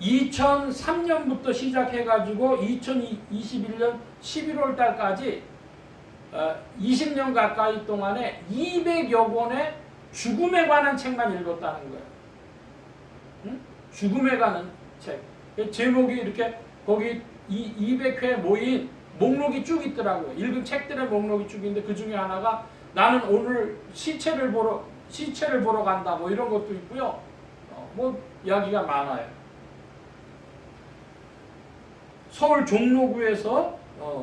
2003년부터 시작해가지고 2021년 11월 달까지 20년 가까이 동안에 200여 권의 죽음에 관한 책만 읽었다는 거예요. 응? 죽음에 관한 책. 제목이 이렇게 거기 200회 모인 목록이 쭉 있더라고요. 읽은 책들의 목록이 쭉 있는데 그 중에 하나가 나는 오늘 시체를 보러 간다 뭐 이런 것도 있고요. 뭐 이야기가 많아요. 서울 종로구에서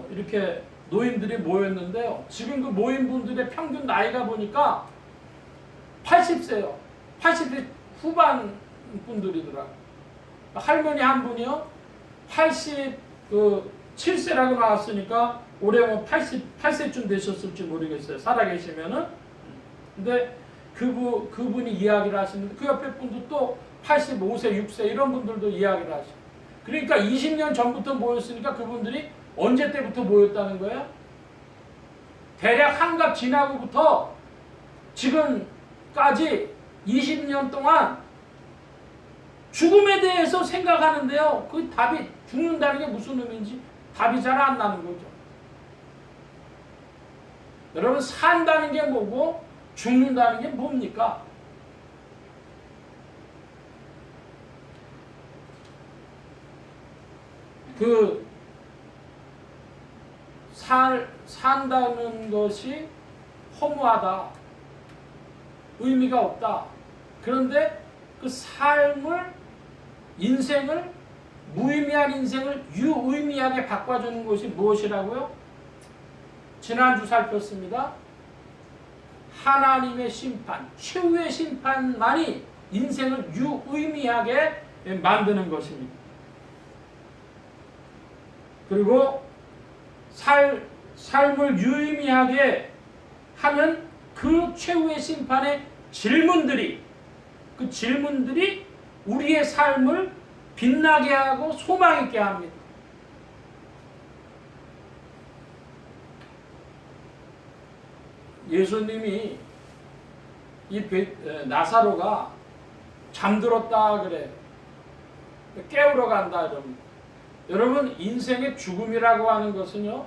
이렇게 노인들이 모였는데요. 지금 그 모인 분들의 평균 나이가 보니까 80세요. 80세 후반 분들이더라고요. 할머니 한 분이요. 87세라고 나왔으니까 올해 뭐 88세쯤 되셨을지 모르겠어요. 살아계시면은. 근데 그분이 이야기를 하시는데 그 옆에 분도 또 85세, 6세 이런 분들도 이야기를 하시고. 그러니까 20년 전부터 모였으니까 그분들이 언제 때부터 모였다는 거예요? 대략 한갑 지나고부터 지금까지 20년 동안 죽음에 대해서 생각하는데요. 그 답이 죽는다는 게 무슨 의미인지 답이 잘 안 나는 거죠. 여러분 산다는 게 뭐고 죽는다는 게 뭡니까? 산다는 것이 허무하다. 의미가 없다. 그런데 그 삶을, 인생을, 무의미한 인생을 유의미하게 바꿔주는 것이 무엇이라고요? 지난주 살폈습니다. 하나님의 심판, 최후의 심판만이 인생을 유의미하게 만드는 것입니다. 그리고 삶을 유의미하게 하는 그 최후의 심판의 질문들이 우리의 삶을 빛나게 하고 소망 있게 합니다. 예수님이 나사로가 잠들었다 그래. 깨우러 간다 이럽니다. 여러분 인생의 죽음이라고 하는 것은요.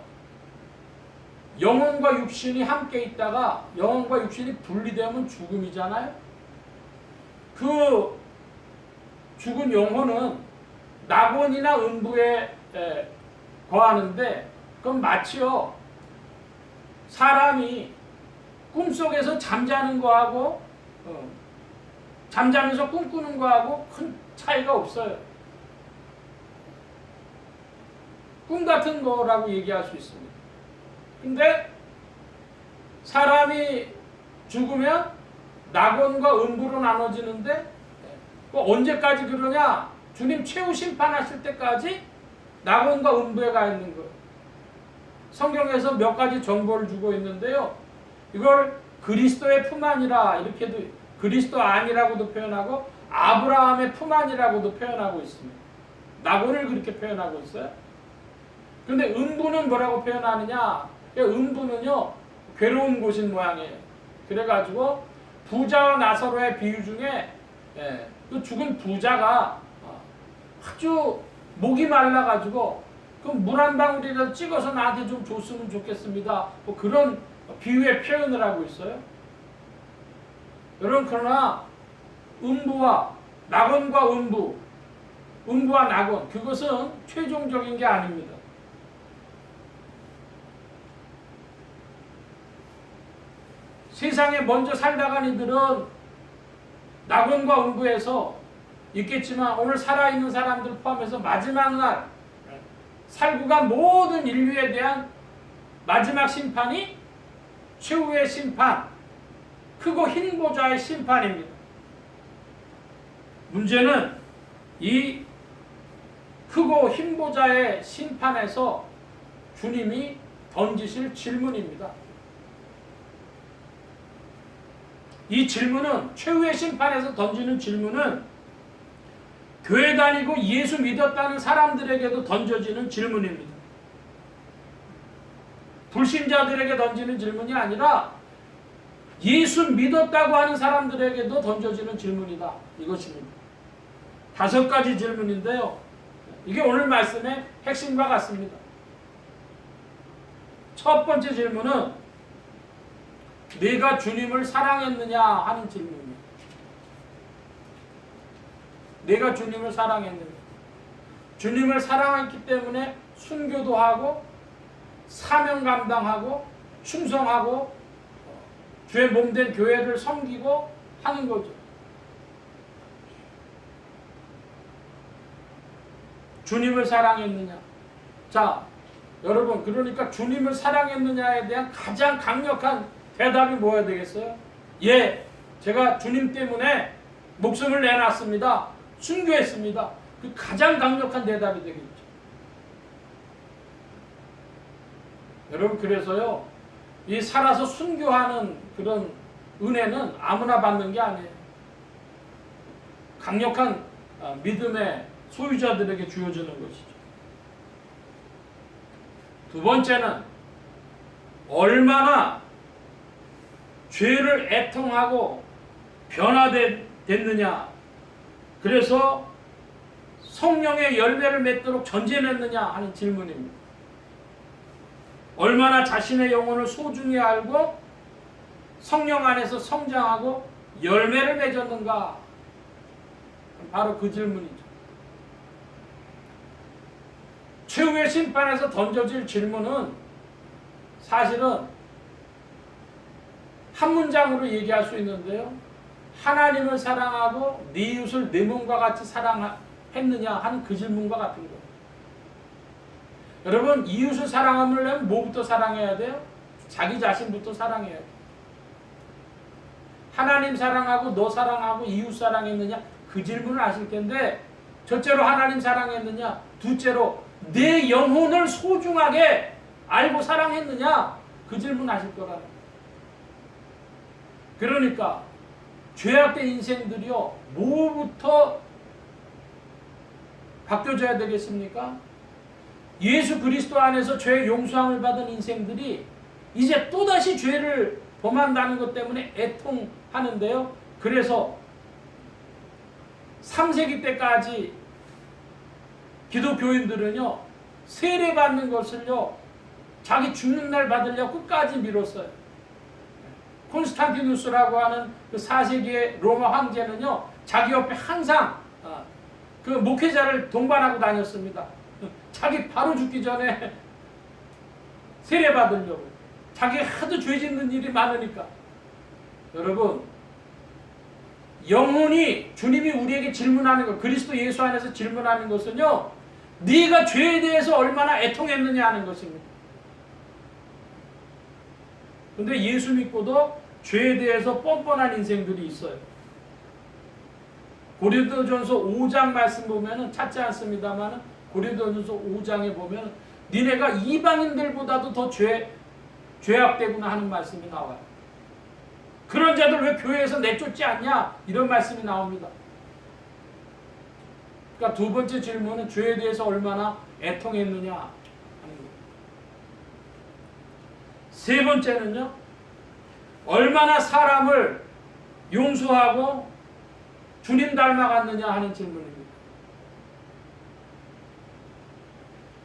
영혼과 육신이 함께 있다가 영혼과 육신이 분리되면 죽음이잖아요. 그 죽은 영혼은 낙원이나 음부에 거하는데 그건 마치요. 사람이 꿈속에서 잠자는 거하고 잠자면서 꿈꾸는 거하고 큰 차이가 없어요. 꿈 같은 거라고 얘기할 수 있습니다. 근데 사람이 죽으면 낙원과 음부로 나눠지는데 언제까지 그러냐? 주님 최후 심판하실 때까지 낙원과 음부에 가 있는 거예요. 성경에서 몇 가지 정보를 주고 있는데요. 이걸 그리스도의 품 안이라 이렇게도 그리스도 안이라고도 표현하고 아브라함의 품 안이라고도 표현하고 있습니다. 낙원을 그렇게 표현하고 있어요. 근데 음부는 뭐라고 표현하느냐? 음부는요 괴로운 곳인 모양이에요. 그래가지고 부자와 나사로의 비유 중에 그 죽은 부자가 아주 목이 말라가지고 그 물 한 방울이라도 찍어서 나한테 좀 줬으면 좋겠습니다. 뭐 그런 비유의 표현을 하고 있어요. 여러분 그러나 음부와 낙원과 음부와 낙원 그것은 최종적인 게 아닙니다. 세상에 먼저 살다간 이들은 낙원과 음부에서 있겠지만 오늘 살아있는 사람들 포함해서 마지막 날 살고 간 모든 인류에 대한 마지막 심판이 최후의 심판, 크고 흰 보좌의 심판입니다. 문제는 이 크고 흰 보좌의 심판에서 주님이 던지실 질문입니다. 이 질문은, 최후의 심판에서 던지는 질문은 교회 다니고 예수 믿었다는 사람들에게도 던져지는 질문입니다. 불신자들에게 던지는 질문이 아니라 예수 믿었다고 하는 사람들에게도 던져지는 질문이다. 이것입니다. 5가지 질문인데요. 이게 오늘 말씀의 핵심과 같습니다. 첫 번째 질문은 내가 주님을 사랑했느냐 하는 질문입니다. 내가 주님을 사랑했느냐. 주님을 사랑했기 때문에 순교도 하고 사명 감당하고 충성하고 주의 몸된 교회를 섬기고 하는 거죠. 주님을 사랑했느냐. 자, 여러분, 그러니까 주님을 사랑했느냐에 대한 가장 강력한 대답이 뭐야 되겠어요? 예, 제가 주님 때문에 목숨을 내놨습니다. 순교했습니다. 그 가장 강력한 대답이 되겠죠. 여러분, 그래서요, 이 살아서 순교하는 그런 은혜는 아무나 받는 게 아니에요. 강력한 믿음의 소유자들에게 주어지는 것이죠. 두 번째는 얼마나 죄를 애통하고 변화됐느냐. 그래서 성령의 열매를 맺도록 전진했느냐 하는 질문입니다. 얼마나 자신의 영혼을 소중히 알고 성령 안에서 성장하고 열매를 맺었는가. 바로 그 질문이죠. 최후의 심판에서 던져질 질문은 사실은 한 문장으로 얘기할 수 있는데요. 하나님을 사랑하고 네 이웃을 내 몸과 같이 사랑했느냐 하는 그 질문과 같은 거예요. 여러분, 이웃을 사랑하려면 뭐부터 사랑해야 돼요? 자기 자신부터 사랑해야 돼요. 하나님 사랑하고 너 사랑하고 이웃 사랑했느냐? 그 질문을 아실 텐데, 첫째로 하나님 사랑했느냐? 둘째로 내 영혼을 소중하게 알고 사랑했느냐? 그 질문 아실 거라는 거예요. 그러니까 죄악된 인생들이요, 뭐부터 바뀌어져야 되겠습니까? 예수 그리스도 안에서 죄의 용서함을 받은 인생들이 이제 또다시 죄를 범한다는 것 때문에 애통하는데요. 그래서 3세기 때까지 기독교인들은요, 세례받는 것을요, 자기 죽는 날 받으려고 끝까지 미뤘어요. 콘스탄티누스라고 하는 그 4세기의 로마 황제는요, 자기 옆에 항상 그 목회자를 동반하고 다녔습니다. 자기 바로 죽기 전에 세례받으려고. 자기 하도 죄 짓는 일이 많으니까. 여러분, 영혼이 주님이 우리에게 질문하는 것, 그리스도 예수 안에서 질문하는 것은요, 네가 죄에 대해서 얼마나 애통했느냐 하는 것입니다. 근데 예수 믿고도 죄에 대해서 뻔뻔한 인생들이 있어요. 고린도전서 5장 말씀 보면은 찾지 않습니다만, 고린도전서 5장에 보면 니네가 이방인들보다도 더 죄악되구나 하는 말씀이 나와요. 그런 자들 왜 교회에서 내쫓지 않냐? 이런 말씀이 나옵니다. 그러니까 두 번째 질문은 죄에 대해서 얼마나 애통했느냐 하는 거예요. 세 번째는요, 얼마나 사람을 용서하고 주님 닮아갔느냐 하는 질문입니다.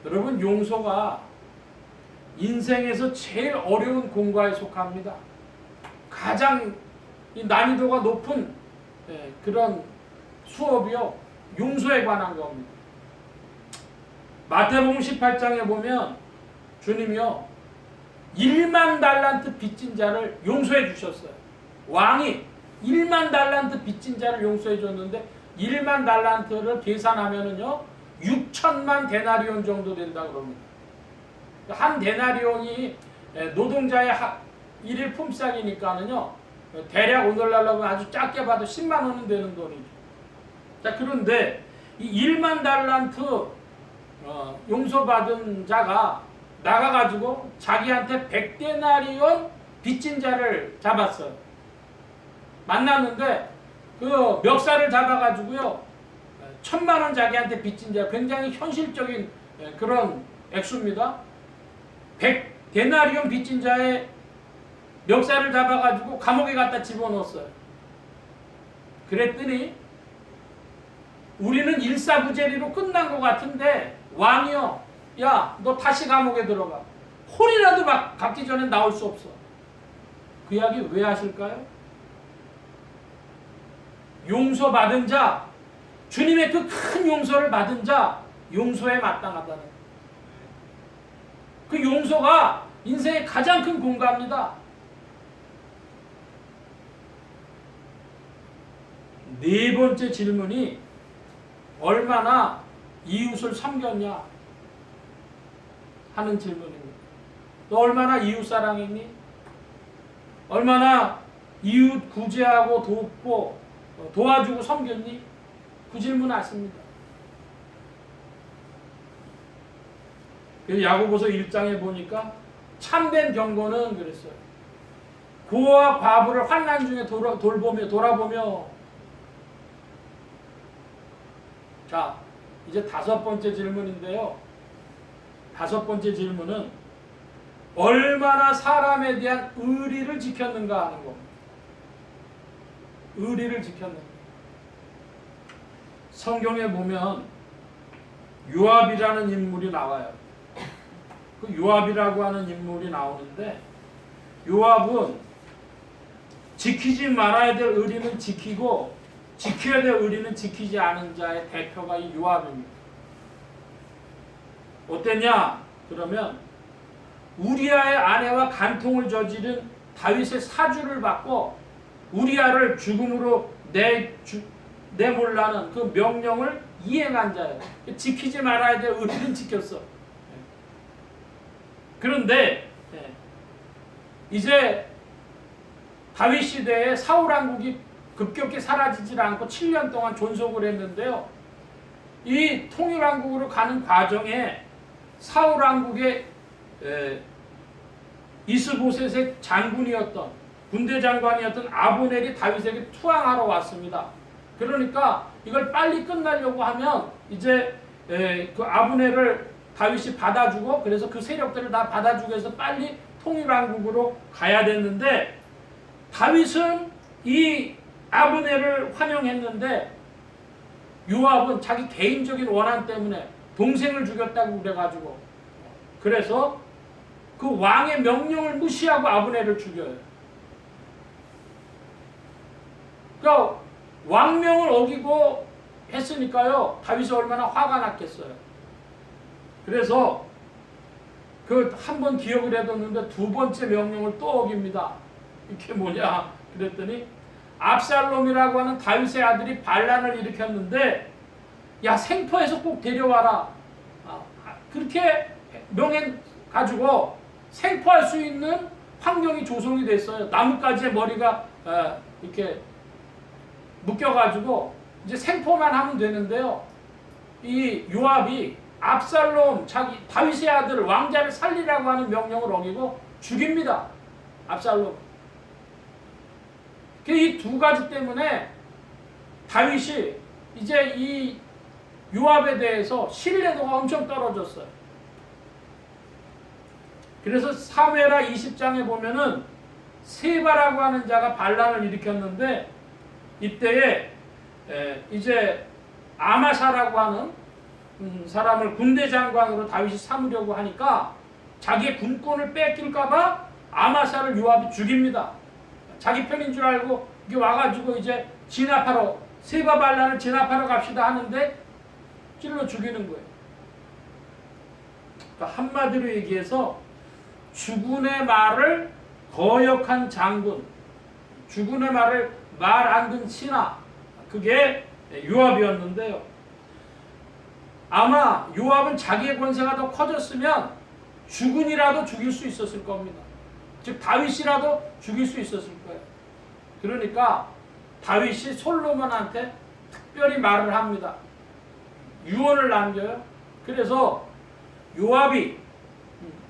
여러분, 용서가 인생에서 제일 어려운 공과에 속합니다. 가장 난이도가 높은 그런 수업이요, 용서에 관한 겁니다. 마태복음 18장에 보면 주님이요, 1만 달란트 빚진 자를 용서해 주셨어요. 왕이 1만 달란트 빚진 자를 용서해 줬는데 1만 달란트를 계산하면은요 6천만 데나리온 정도 된다 그럽니다. 한 데나리온이 노동자의 일일 품삯이니까는요 대략 오늘날로 아주 작게 봐도 10만 원은 되는 돈이죠. 자, 그런데 이 1만 달란트 용서받은 자가 나가가지고 자기한테 100데나리온 빚진 자를 잡았어요. 만났는데 그 멱살을 잡아가지고요 1,000만 원 자기한테 빚진 자, 굉장히 현실적인 그런 액수입니다. 100데나리온 빚진 자의 멱살을 잡아가지고 감옥에 갖다 집어넣었어요. 그랬더니 우리는 일사부재리로 끝난 것 같은데 왕이요, 야, 너 다시 감옥에 들어가. 홀이라도 받기 전에 나올 수 없어. 그 이야기 왜 하실까요? 용서받은 자, 주님의 그 큰 용서를 받은 자, 용서에 마땅하다는 그 용서가 인생의 가장 큰 공과입니다. 네 번째 질문이 얼마나 이웃을 섬겼냐 하는 질문입니다. 너 얼마나 이웃 사랑했니? 얼마나 이웃 구제하고 돕고 도와주고 섬겼니? 그 질문 아십니다. 그래서 야고보서 1장에 보니까 참된 경고는 그랬어요. 고아와 과부를 환난 중에 돌아보며 자, 이제 5번째 질문인데요. 5번째 질문은 얼마나 사람에 대한 의리를 지켰는가 하는 겁니다. 의리를 지켰는가. 성경에 보면 요압이라는 인물이 나와요. 그 요압이라고 하는 인물이 나오는데 요압은 지키지 말아야 될 의리는 지키고 지켜야 될 의리는 지키지 않은 자의 대표가 이 요압입니다. 어땠냐? 그러면 우리아의 아내와 간통을 저지른 다윗의 사주를 받고 우리아를 죽음으로 내몰라는 그 명령을 이행한 자예요. 지키지 말아야 될 의리는 지켰어. 그런데 이제 다윗 시대에 사울 왕국이 급격히 사라지질 않고 7년 동안 존속을 했는데요. 이 통일왕국으로 가는 과정에 사울 왕국의 이스보셋의 장군이었던 군대 장관이었던 아브넬이 다윗에게 투항하러 왔습니다. 그러니까 이걸 빨리 끝나려고 하면 이제 그 아브넬을 다윗이 받아주고 그래서 그 세력들을 다 받아주고 해서 빨리 통일왕국으로 가야 됐는데 다윗은 이 아브넬을 환영했는데 요압은 자기 개인적인 원한 때문에 동생을 죽였다고 그래가지고 그래서 그 왕의 명령을 무시하고 아브넬을 죽여요. 그러니까 왕명을 어기고 했으니까요 다윗이 얼마나 화가 났겠어요. 그래서 그 한 번 기억을 해뒀는데 두 번째 명령을 또 어깁니다. 이게 뭐냐 그랬더니 압살롬이라고 하는 다윗의 아들이 반란을 일으켰는데 야 생포해서 꼭 데려와라. 그렇게 명해가지고 생포할 수 있는 환경이 조성이 됐어요. 나뭇가지에 머리가 이렇게 묶여가지고 이제 생포만 하면 되는데요. 이 요압이 압살롬 자기 다윗의 아들 왕자를 살리라고 하는 명령을 어기고 죽입니다. 압살롬. 이 두 가지 때문에 다윗이 이제 이 요압에 대해서 신뢰도가 엄청 떨어졌어요. 그래서 사무엘하 20장에 보면은 세바라고 하는 자가 반란을 일으켰는데 이때에 이제 아마사라고 하는 사람을 군대 장관으로 다윗이 삼으려고 하니까 자기의 군권을 뺏길까봐 아마사를 요압이 죽입니다. 자기 편인 줄 알고 이게 와가지고 이제 진압하러 세바 반란을 진압하러 갑시다 하는데 찔러 죽이는 거예요. 그러니까 한마디로 얘기해서 주군의 말을 거역한 장군, 주군의 말을 말 안 듣는 신하, 그게 요압이었는데요. 아마 요압은 자기의 권세가 더 커졌으면 주군이라도 죽일 수 있었을 겁니다. 즉 다윗이라도 죽일 수 있었을 거예요. 그러니까 다윗이 솔로몬한테 특별히 말을 합니다. 유언을 남겨요. 그래서 요압이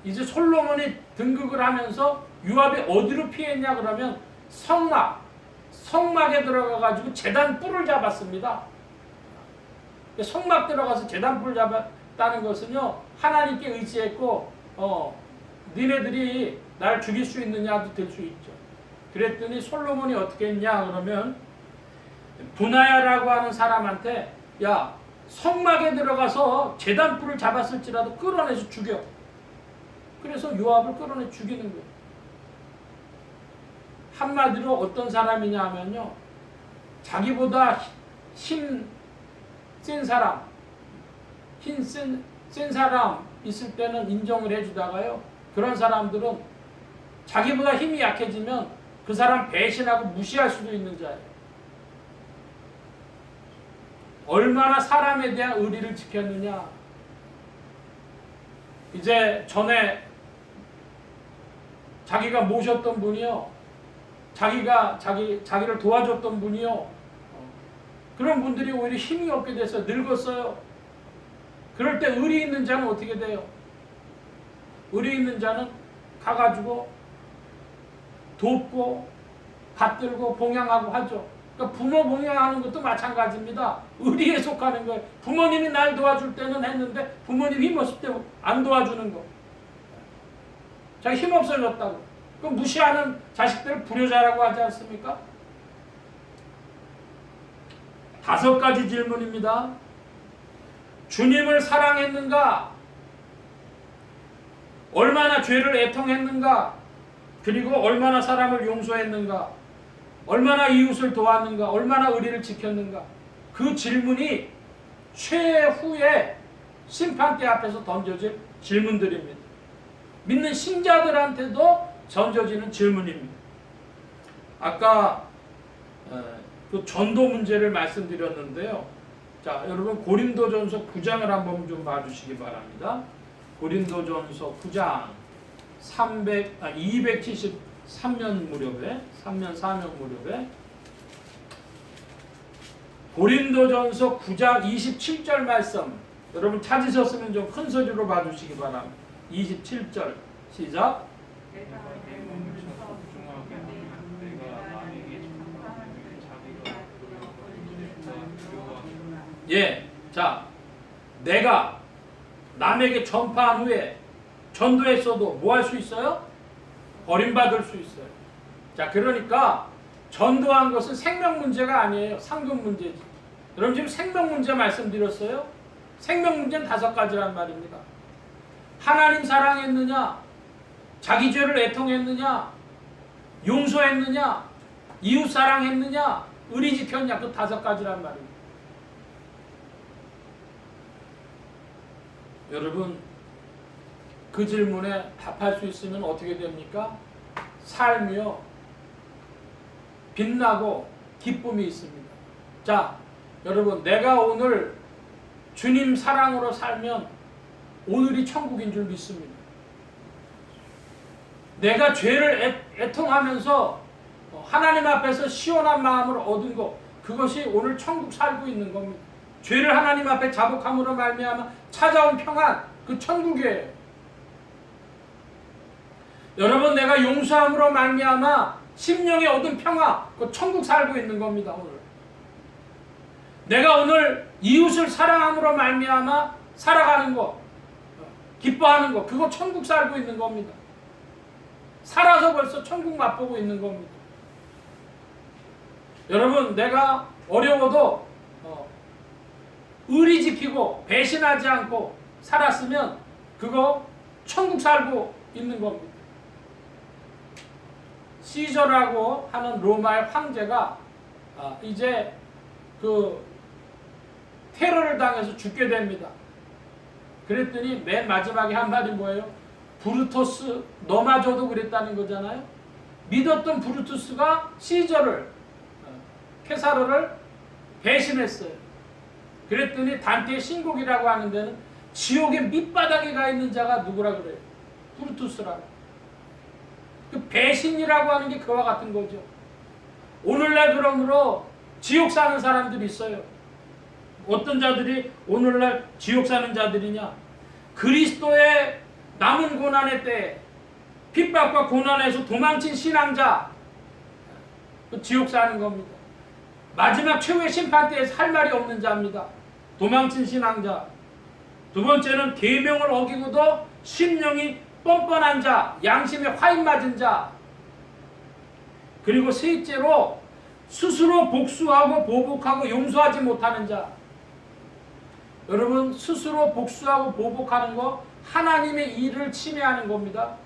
이제 솔로몬이 등극을 하면서 요압이 어디로 피했냐 그러면 성막에 들어가가지고 제단 뿔을 잡았습니다. 성막 들어가서 제단 뿔을 잡았다는 것은요, 하나님께 의지했고, 니네들이 날 죽일 수 있느냐도 될 수 있죠. 그랬더니 솔로몬이 어떻게 했냐 그러면 분하야라고 하는 사람한테 야, 성막에 들어가서 제단 뿔을 잡았을지라도 끌어내서 죽여. 그래서 요압을 끌어내 죽이는 거예요. 한마디로 어떤 사람이냐 하면요, 자기보다 힘 센 사람, 센 사람 있을 때는 인정을 해주다가요, 그런 사람들은 자기보다 힘이 약해지면 그 사람 배신하고 무시할 수도 있는 자예요. 얼마나 사람에 대한 의리를 지켰느냐. 이제 전에 자기가 모셨던 분이요, 자기를 도와줬던 분이요, 그런 분들이 오히려 힘이 없게 돼서 늙었어요. 그럴 때 의리 있는 자는 어떻게 돼요? 의리 있는 자는 가가지고 돕고 받들고 봉양하고 하죠. 그러니까 부모 봉양하는 것도 마찬가지입니다. 의리에 속하는 거예요. 부모님이 날 도와줄 때는 했는데 부모님 힘 없을 때 안 도와주는 거. 자기 힘 없어졌다고. 그럼 무시하는 자식들을 불효자라고 하지 않습니까? 5가지 질문입니다. 주님을 사랑했는가? 얼마나 죄를 애통했는가? 그리고 얼마나 사람을 용서했는가? 얼마나 이웃을 도왔는가? 얼마나 의리를 지켰는가? 그 질문이 최후의 심판대 앞에서 던져질 질문들입니다. 믿는 신자들한테도 던져지는 질문입니다. 아까 그 전도 문제를 말씀드렸는데요. 자, 여러분 고린도전서 9장을 한번 좀 봐주시기 바랍니다. 고린도전서 9장 273면 무렵에 3년 4년 무렵에 고린도전서 9장 27절 말씀, 여러분 찾으셨으면 좀 큰 소리로 봐주시기 바랍니다. 27절 시작. 예, 자, 내가 남에게 전파한 후에 전도했어도 뭐 할 수 있어요? 버림받을 수 있어요. 자, 그러니까 전도한 것은 생명 문제가 아니에요. 상급 문제지. 여러분 지금 생명 문제 말씀드렸어요. 생명 문제는 5가지란 말입니다. 하나님 사랑했느냐, 자기 죄를 애통했느냐, 용서했느냐, 이웃 사랑했느냐, 의리 지켰냐, 그 5가지란 말입니다. 여러분 그 질문에 답할 수 있으면 어떻게 됩니까? 삶이요, 빛나고 기쁨이 있습니다. 자, 여러분 내가 오늘 주님 사랑으로 살면 오늘이 천국인 줄 믿습니다. 내가 죄를 애통하면서 하나님 앞에서 시원한 마음을 얻은 것, 그것이 오늘 천국 살고 있는 겁니다. 죄를 하나님 앞에 자복함으로 말미암아 찾아온 평안, 그 천국이에요. 여러분 내가 용서함으로 말미암아 심령에 얻은 평화, 그 천국 살고 있는 겁니다. 오늘 내가 오늘 이웃을 사랑함으로 말미암아 살아가는 것, 기뻐하는 것, 그거 천국 살고 있는 겁니다. 살아서 벌써 천국 맛보고 있는 겁니다. 여러분 내가 어려워도 의리 지키고 배신하지 않고 살았으면 그거 천국 살고 있는 겁니다. 시저라고 하는 로마의 황제가 이제 그 테러를 당해서 죽게 됩니다. 그랬더니 맨 마지막에 한 말이 뭐예요? 브루토스, 너마저도 그랬다는 거잖아요. 믿었던 브루투스가 시저를, 케사르를 배신했어요. 그랬더니 단테의 신곡이라고 하는 데는 지옥의 밑바닥에 가 있는 자가 누구라 그래요? 브루투스라고. 그 배신이라고 하는 게 그와 같은 거죠. 오늘날 그러므로 지옥 사는 사람들이 있어요. 어떤 자들이 오늘날 지옥 사는 자들이냐? 그리스도의 남은 고난의 때 핍박과 고난에서 도망친 신앙자, 또 지옥 사는 겁니다. 마지막 최후의 심판대에서 할 말이 없는 자입니다. 도망친 신앙자. 두 번째는 계명을 어기고도 심령이 뻔뻔한 자, 양심에 화인 맞은 자. 그리고 셋째로 스스로 복수하고 보복하고 용서하지 못하는 자. 여러분, 스스로 복수하고 보복하는 거 하나님의 일을 침해하는 겁니다.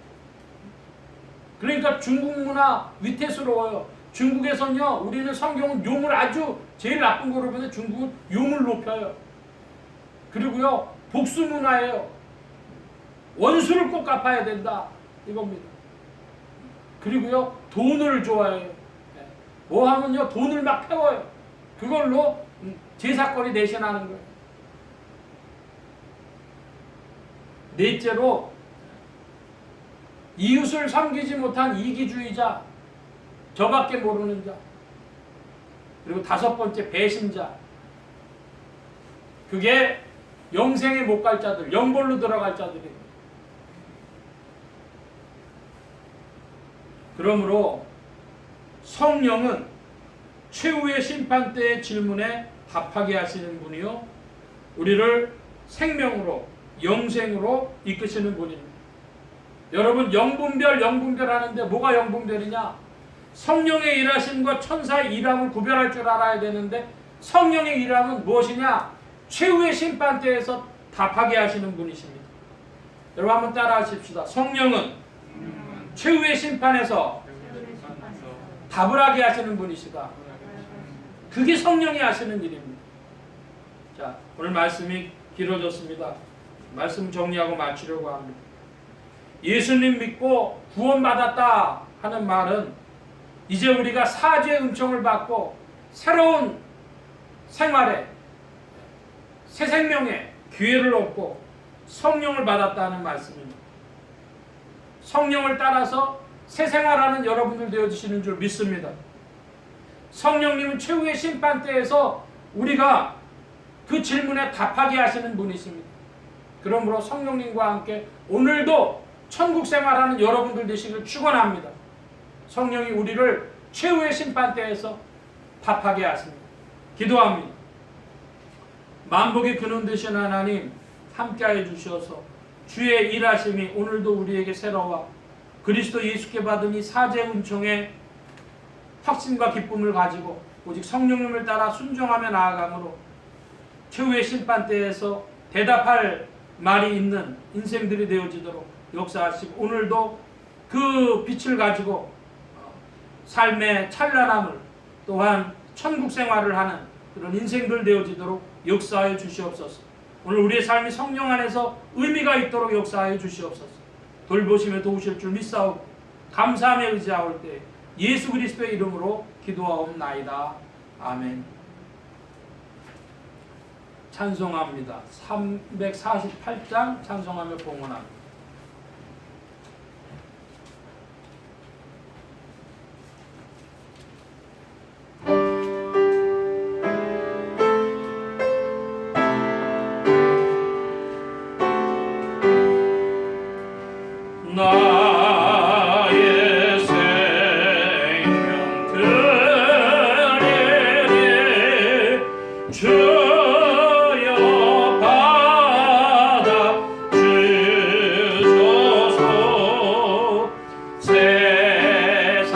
그러니까 중국 문화 위태스러워요. 중국에서는요, 우리는 성경은 용을 아주 제일 나쁜 거로 보는데 중국은 용을 높여요. 그리고요, 복수 문화예요. 원수를 꼭 갚아야 된다, 이겁니다. 그리고요, 돈을 좋아해요. 뭐 하면요, 돈을 막 태워요. 그걸로 제사거리 대신하는 거예요. 넷째로 이웃을 섬기지 못한 이기주의자, 저밖에 모르는 자. 그리고 다섯 번째, 배신자. 그게 영생에 못 갈 자들, 영벌로 들어갈 자들이에요. 그러므로 성령은 최후의 심판대의 질문에 답하게 하시는 분이요, 우리를 생명으로, 영생으로 이끄시는 분입니다. 여러분, 영분별 하는데 뭐가 영분별이냐? 성령의 일하심과 천사의 일함을 구별할 줄 알아야 되는데, 성령의 일함은 무엇이냐? 최후의 심판대에서 답하게 하시는 분이십니다. 여러분, 한번 따라 하십시다. 성령은 최후의 심판에서 답을 하게 하시는 분이시다. 그게 성령이 하시는 일입니다. 자, 오늘 말씀이 길어졌습니다. 말씀 정리하고 마치려고 합니다. 예수님 믿고 구원받았다 하는 말은 이제 우리가 사죄의 은총을 받고 새로운 생활에, 새 생명의 기회를 얻고 성령을 받았다는 말씀입니다. 성령을 따라서 새 생활하는 여러분들 되어주시는 줄 믿습니다. 성령님은 최후의 심판대에서 우리가 그 질문에 답하게 하시는 분이십니다. 그러므로 성령님과 함께 오늘도 천국 생활하는 여러분들 되시길 축원합니다. 성령이 우리를 최후의 심판대에서 답하게 하십니다. 기도합니다. 만복의 근원 되신 하나님, 함께하여 주셔서 주의 일하심이 오늘도 우리에게 새로워 그리스도 예수께 받은 이 사죄 은총의 확신과 기쁨을 가지고 오직 성령님을 따라 순종하며 나아감으로 최후의 심판대에서 대답할 말이 있는 인생들이 되어지도록 역사하시고, 오늘도 그 빛을 가지고 삶의 찬란함을, 또한 천국 생활을 하는 그런 인생들 되어지도록 역사하여 주시옵소서. 오늘 우리의 삶이 성령 안에서 의미가 있도록 역사하여 주시옵소서. 돌보심에 도우실 줄 믿사오고 감사하며 의지하올 때 예수 그리스도의 이름으로 기도하옵나이다. 아멘. 찬송합니다. 348장 찬송하며 봉헌합니다. 나의 생명 드리리 주여 받아 주소서. 세상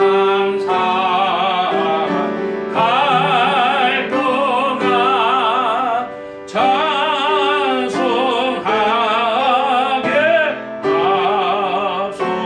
살아갈 동안 찬송하게 하소서.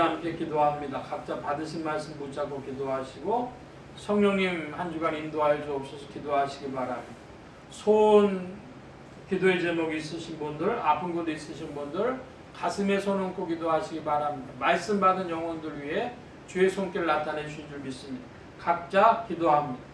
함께 기도합니다. 각자 받으신 말씀 붙잡고 기도하시고 성령님 한 주간 인도하여 주옵소서 기도하시기 바랍니다. 소원 기도의 제목이 있으신 분들, 아픈 곳 있으신 분들 가슴에 손 얹고 기도하시기 바랍니다. 말씀 받은 영혼들 위해 주의 손길 나타내 주신 줄 믿습니다. 각자 기도합니다.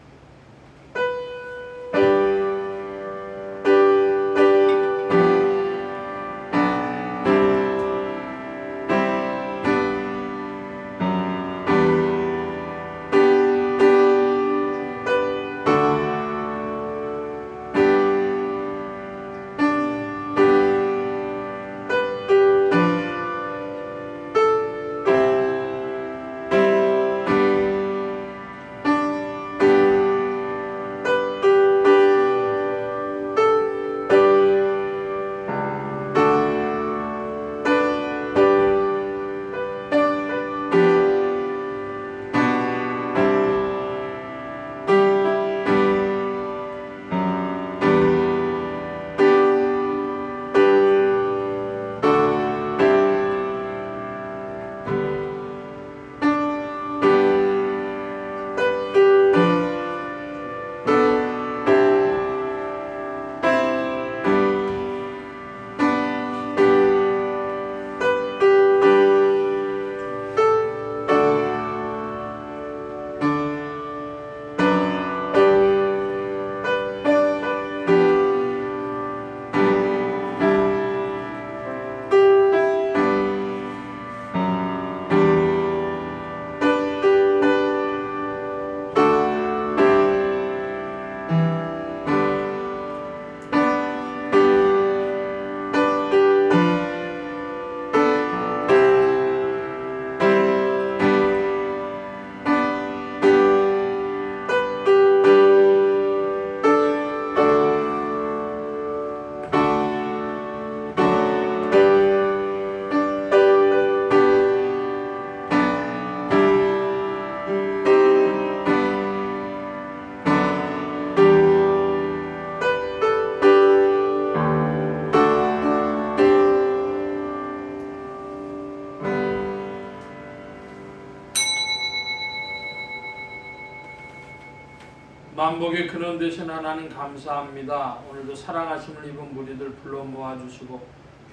만복의 근원 되신 하나님 감사합니다. 오늘도 사랑하심을 입은 무리들 불러 모아주시고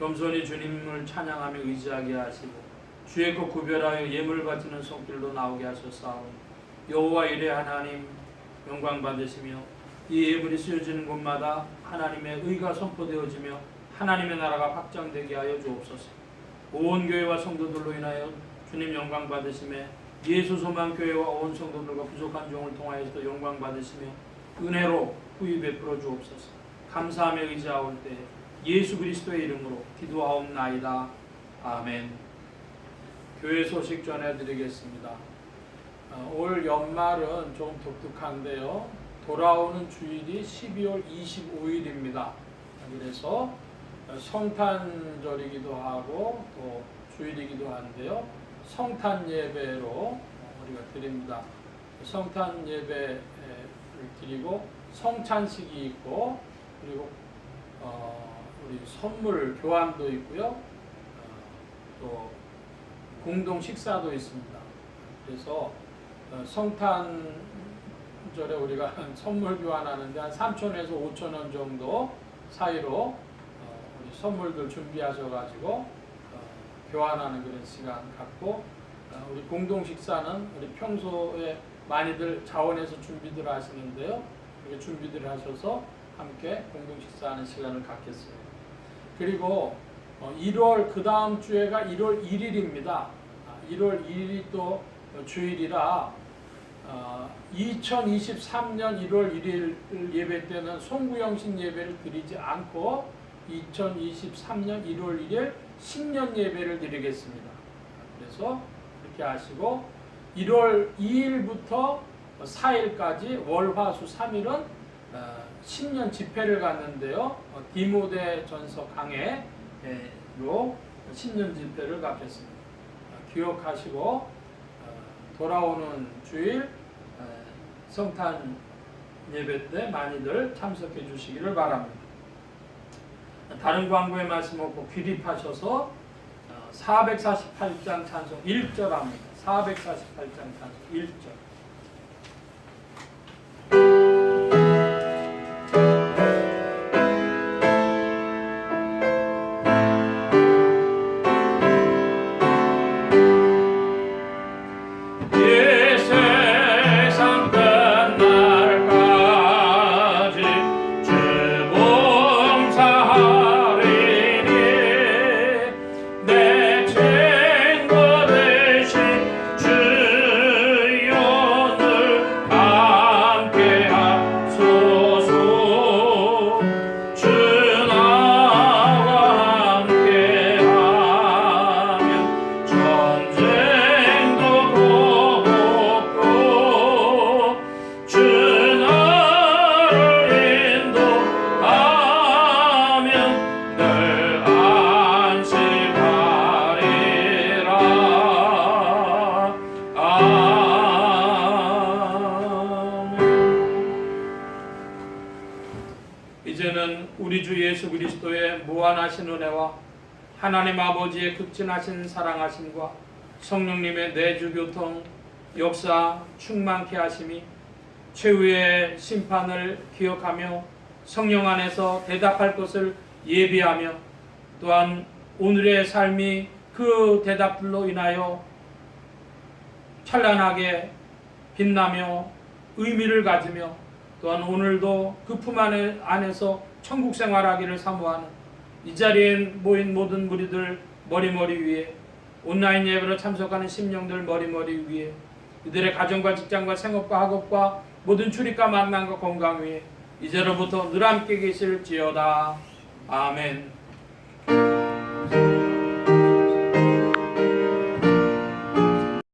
겸손히 주님을 찬양하며 의지하게 하시고 주의 것 구별하여 예물 바치는 손길로 나오게 하셨사오니 여호와 이레 하나님 영광 받으시며 이 예물이 쓰여지는 곳마다 하나님의 의가 선포되어지며 하나님의 나라가 확장되게 하여 주옵소서. 온 교회와 성도들로 인하여 주님 영광 받으시며 예수 소망 교회와 온 성도들과 부족한 종을 통하여서 영광 받으시며 은혜로 후히 베풀어 주옵소서. 감사하며 의지하올 때 예수 그리스도의 이름으로 기도하옵나이다. 아멘. 교회 소식 전해드리겠습니다. 올 연말은 좀 독특한데요. 돌아오는 주일이 12월 25일입니다. 그래서 성탄절이기도 하고 또 주일이기도 한데요. 성탄 예배로 우리가 드립니다. 성탄 예배를 드리고 성찬식이 있고 그리고 우리 선물 교환도 있고요. 또 공동 식사도 있습니다. 그래서 성탄절에 우리가 선물 교환하는데 한 3,000에서 5,000원 정도 사이로 우리 선물들 준비하셔가지고 교환하는 그런 시간 갖고 우리 공동 식사는 우리 평소에 많이들 자원해서 준비들 하시는데요. 이렇게 준비들 하셔서 함께 공동 식사하는 시간을 갖겠습니다. 그리고 1월 그 다음 주에가 1월 1일입니다. 1월 1일이 또 주일이라 2023년 1월 1일 예배 때는 송구영신 예배를 드리지 않고 2023년 1월 1일 신년 예배를 드리겠습니다. 그래서 이렇게 하시고 1월 2일부터 4일까지 월화수 3일은 신년 집회를 갖는데요. 디모데 전서 강해로 신년 집회를 갖겠습니다. 기억하시고 돌아오는 주일 성탄 예배 때 많이들 참석해 주시기를 바랍니다. 다른 광고의 말씀 없고 귀립하셔서 448장 찬송 1절 합니다. 448장 찬송 1절. 이제는 우리 주 예수 그리스도의 무한하신 은혜와 하나님 아버지의 극진하신 사랑하심과 성령님의 내주교통 역사 충만케 하심이 최후의 심판을 기억하며 성령 안에서 대답할 것을 예비하며 또한 오늘의 삶이 그 대답들로 인하여 찬란하게 빛나며 의미를 가지며 또한 오늘도 그 품 안에서 천국 생활하기를 사모하는 이 자리에 모인 모든 무리들 머리머리 위에 온라인 예배로 참석하는 심령들 머리머리 위에 이들의 가정과 직장과 생업과 학업과 모든 출입과 만남과 건강 위에 이제로부터 늘 함께 계실지어다. 아멘.